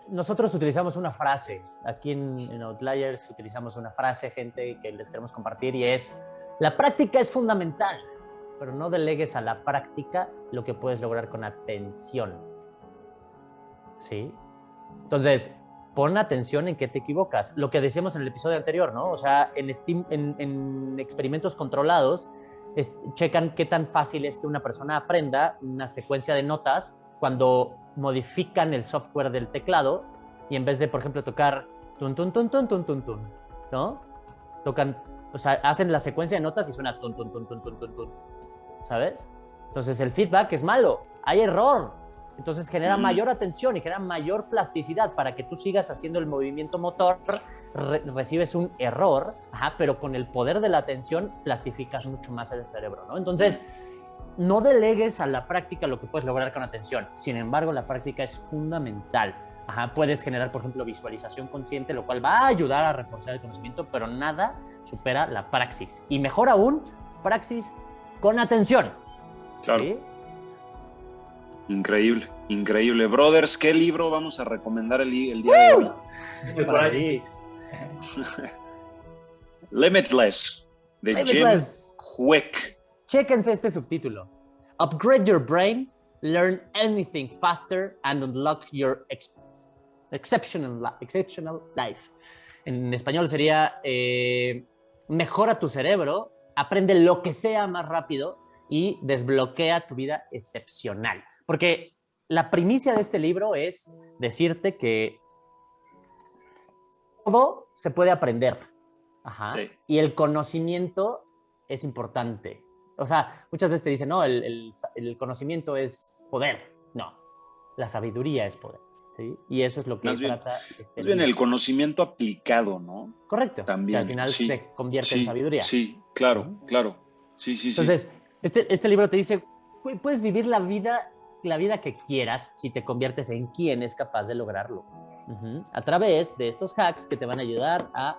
nosotros utilizamos una frase. Aquí en Outliers utilizamos una frase, gente, que les queremos compartir y es: la práctica es fundamental, pero no delegues a la práctica lo que puedes lograr con atención. ¿Sí? Entonces, pon atención en qué te equivocas. Lo que decíamos en el episodio anterior, ¿no? O sea, en experimentos controlados, checan qué tan fácil es que una persona aprenda una secuencia de notas cuando modifican el software del teclado y en vez de, por ejemplo, tocar tun, tun, tun, tun, tun, tun, tun, ¿no? Tocan, o sea, hacen la secuencia de notas y suena tun, tun, tun, tun, tun, tun, tun, ¿sabes? Entonces el feedback es malo, hay error. Entonces genera mayor atención y genera mayor plasticidad para que tú sigas haciendo el movimiento motor, recibes un error, pero con el poder de la atención plastificas mucho más el cerebro, ¿no? Entonces, no delegues a la práctica lo que puedes lograr con atención. Sin embargo, la práctica es fundamental. Puedes generar, por ejemplo, visualización consciente, lo cual va a ayudar a reforzar el conocimiento, pero nada supera la praxis. Y mejor aún, praxis con atención. Claro. ¿Sí? Increíble, increíble. Brothers, ¿qué libro vamos a recomendar el día de hoy? Por ahí. Limitless, de Jim Kwik. Chéquense este subtítulo. Upgrade your brain, learn anything faster, and unlock your exceptional life. En español sería mejora tu cerebro, aprende lo que sea más rápido y desbloquea tu vida excepcional. Porque la primicia de este libro es decirte que todo se puede aprender. Sí. Y el conocimiento es importante. O sea, muchas veces te dicen, no, el conocimiento es poder. No, la sabiduría es poder. ¿Sí? Y eso es lo que trata este libro. El conocimiento aplicado, ¿no? Correcto. También. Que al final se convierte en sabiduría. Sí, claro, claro. Sí. Entonces, este libro te dice, puedes vivir la vida que quieras si te conviertes en quien es capaz de lograrlo. A través de estos hacks que te van a ayudar a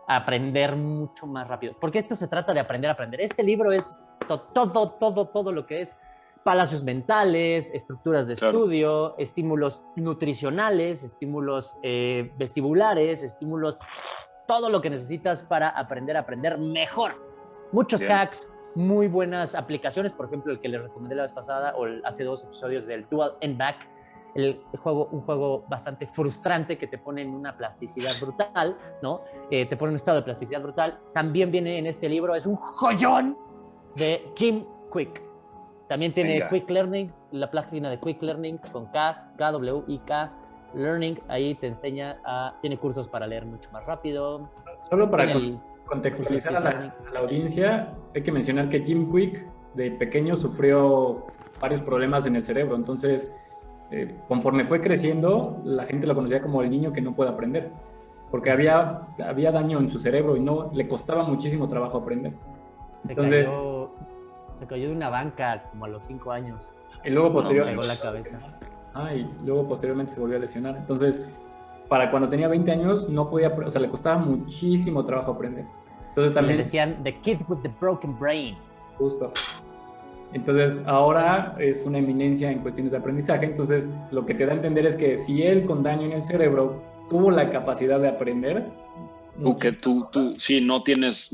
aprender mucho más rápido. Porque esto se trata de aprender a aprender. Este libro es todo lo que es palacios mentales, estructuras de estudio, estímulos nutricionales, estímulos vestibulares, estímulos, todo lo que necesitas para aprender a aprender mejor. Muchos hacks, muy buenas aplicaciones, por ejemplo, el que les recomendé la vez pasada o hace 2 episodios del Dual End Back, un juego bastante frustrante que te pone en una plasticidad brutal, ¿no? Te pone en un estado de plasticidad brutal. También viene en este libro, es un joyón de Jim Kwik. También tiene Quick Learning, la página de Quick Learning con Kwik Learning. Ahí te enseña tiene cursos para leer mucho más rápido. Solo para contextualizar a la audiencia, hay que mencionar que Jim Kwik de pequeño sufrió varios problemas en el cerebro. Entonces, conforme fue creciendo, la gente lo conocía como el niño que no puede aprender, porque había daño en su cerebro y no le costaba muchísimo trabajo aprender. Entonces, se cayó de una banca como a los 5 años. Y luego posteriormente pegó la cabeza. Y luego posteriormente se volvió a lesionar. Entonces, para cuando tenía 20 años no podía, o sea, le costaba muchísimo trabajo aprender. Entonces también le decían The Kid with the Broken Brain. Justo. Entonces, ahora es una eminencia en cuestiones de aprendizaje. Entonces, lo que te da a entender es que si él con daño en el cerebro tuvo la capacidad de aprender, sí, no tienes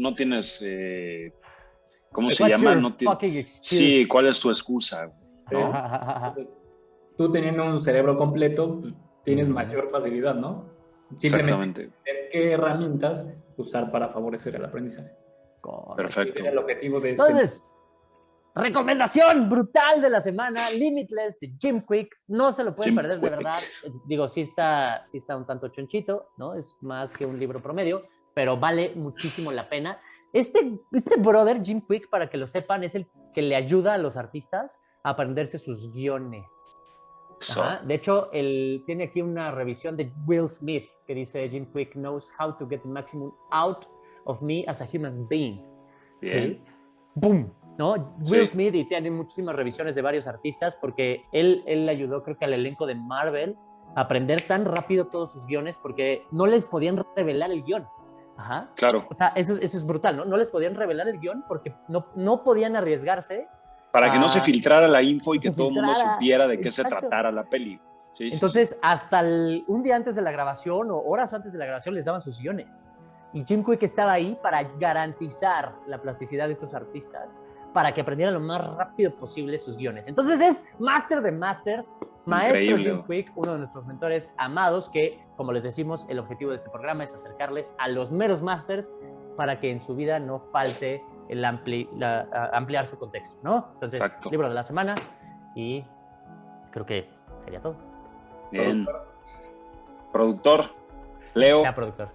¿cómo se llama? Sí, ¿cuál es tu excusa? ¿No? Entonces, tú teniendo un cerebro completo, pues, tienes mayor facilidad, ¿no? Simplemente ver qué herramientas usar para favorecer el aprendizaje. Perfecto. El objetivo de Entonces, Recomendación brutal de la semana, Limitless de Jim Kwik. No se lo pueden Jim perder, de Kwik. verdad. Digo, sí está un tanto chonchito, ¿no? Es más que un libro promedio, pero vale muchísimo la pena. Este brother, Jim Kwik, para que lo sepan, es el que le ayuda a los artistas a aprenderse sus guiones. Ajá. De hecho, él tiene aquí una revisión de Will Smith que dice: Jim Kwik knows how to get the maximum out of me as a human being. Bien. ¿Sí? ¡Boom! ¿No? Sí. Will Smith, y tiene muchísimas revisiones de varios artistas porque él ayudó, creo que al elenco de Marvel a aprender tan rápido todos sus guiones porque no les podían revelar el guión. Ajá. Claro. O sea, eso es brutal, ¿no? No les podían revelar el guión porque no podían arriesgarse. Para que no se filtrara la info y que que todo el mundo supiera de qué Exacto. se tratara la peli. Sí, entonces, sí. hasta un día antes de la grabación o horas antes de la grabación les daban sus guiones. Y Jim Kwik estaba ahí para garantizar la plasticidad de estos artistas, para que aprendieran lo más rápido posible sus guiones. Entonces es Master de Masters, maestro Increíble. Jim Kwik, uno de nuestros mentores amados, que, como les decimos, el objetivo de este programa es acercarles a los meros Masters para que en su vida no falte el ampliar su contexto, ¿no? Entonces, Exacto. libro de la semana, y creo que sería todo. Bien. Productor, Leo, Ya, productor.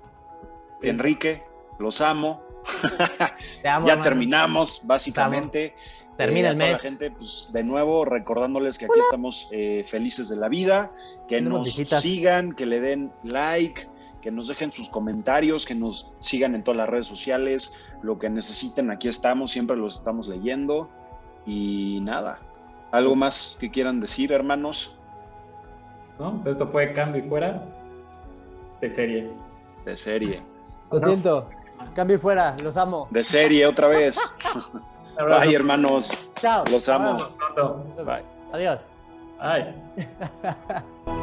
Enrique, los amo. Te amo, Ya hermano. terminamos, básicamente. Termina el a toda mes. la gente, pues, de nuevo, recordándoles que aquí estamos felices de la vida, que Tenemos nos visitas. sigan, que le den like, que nos dejen sus comentarios, que nos sigan en todas las redes sociales, lo que necesiten, aquí estamos, siempre los estamos leyendo. Y nada, ¿algo más que quieran decir, hermanos? ¿No? Esto fue Cambio y Fuera de serie. De serie. Lo siento. Cambio y fuera. Los amo. De serie otra vez. Abrazo. Bye, hermanos. Chao. Los amo. Nos vemos pronto. Bye. Adiós. Bye.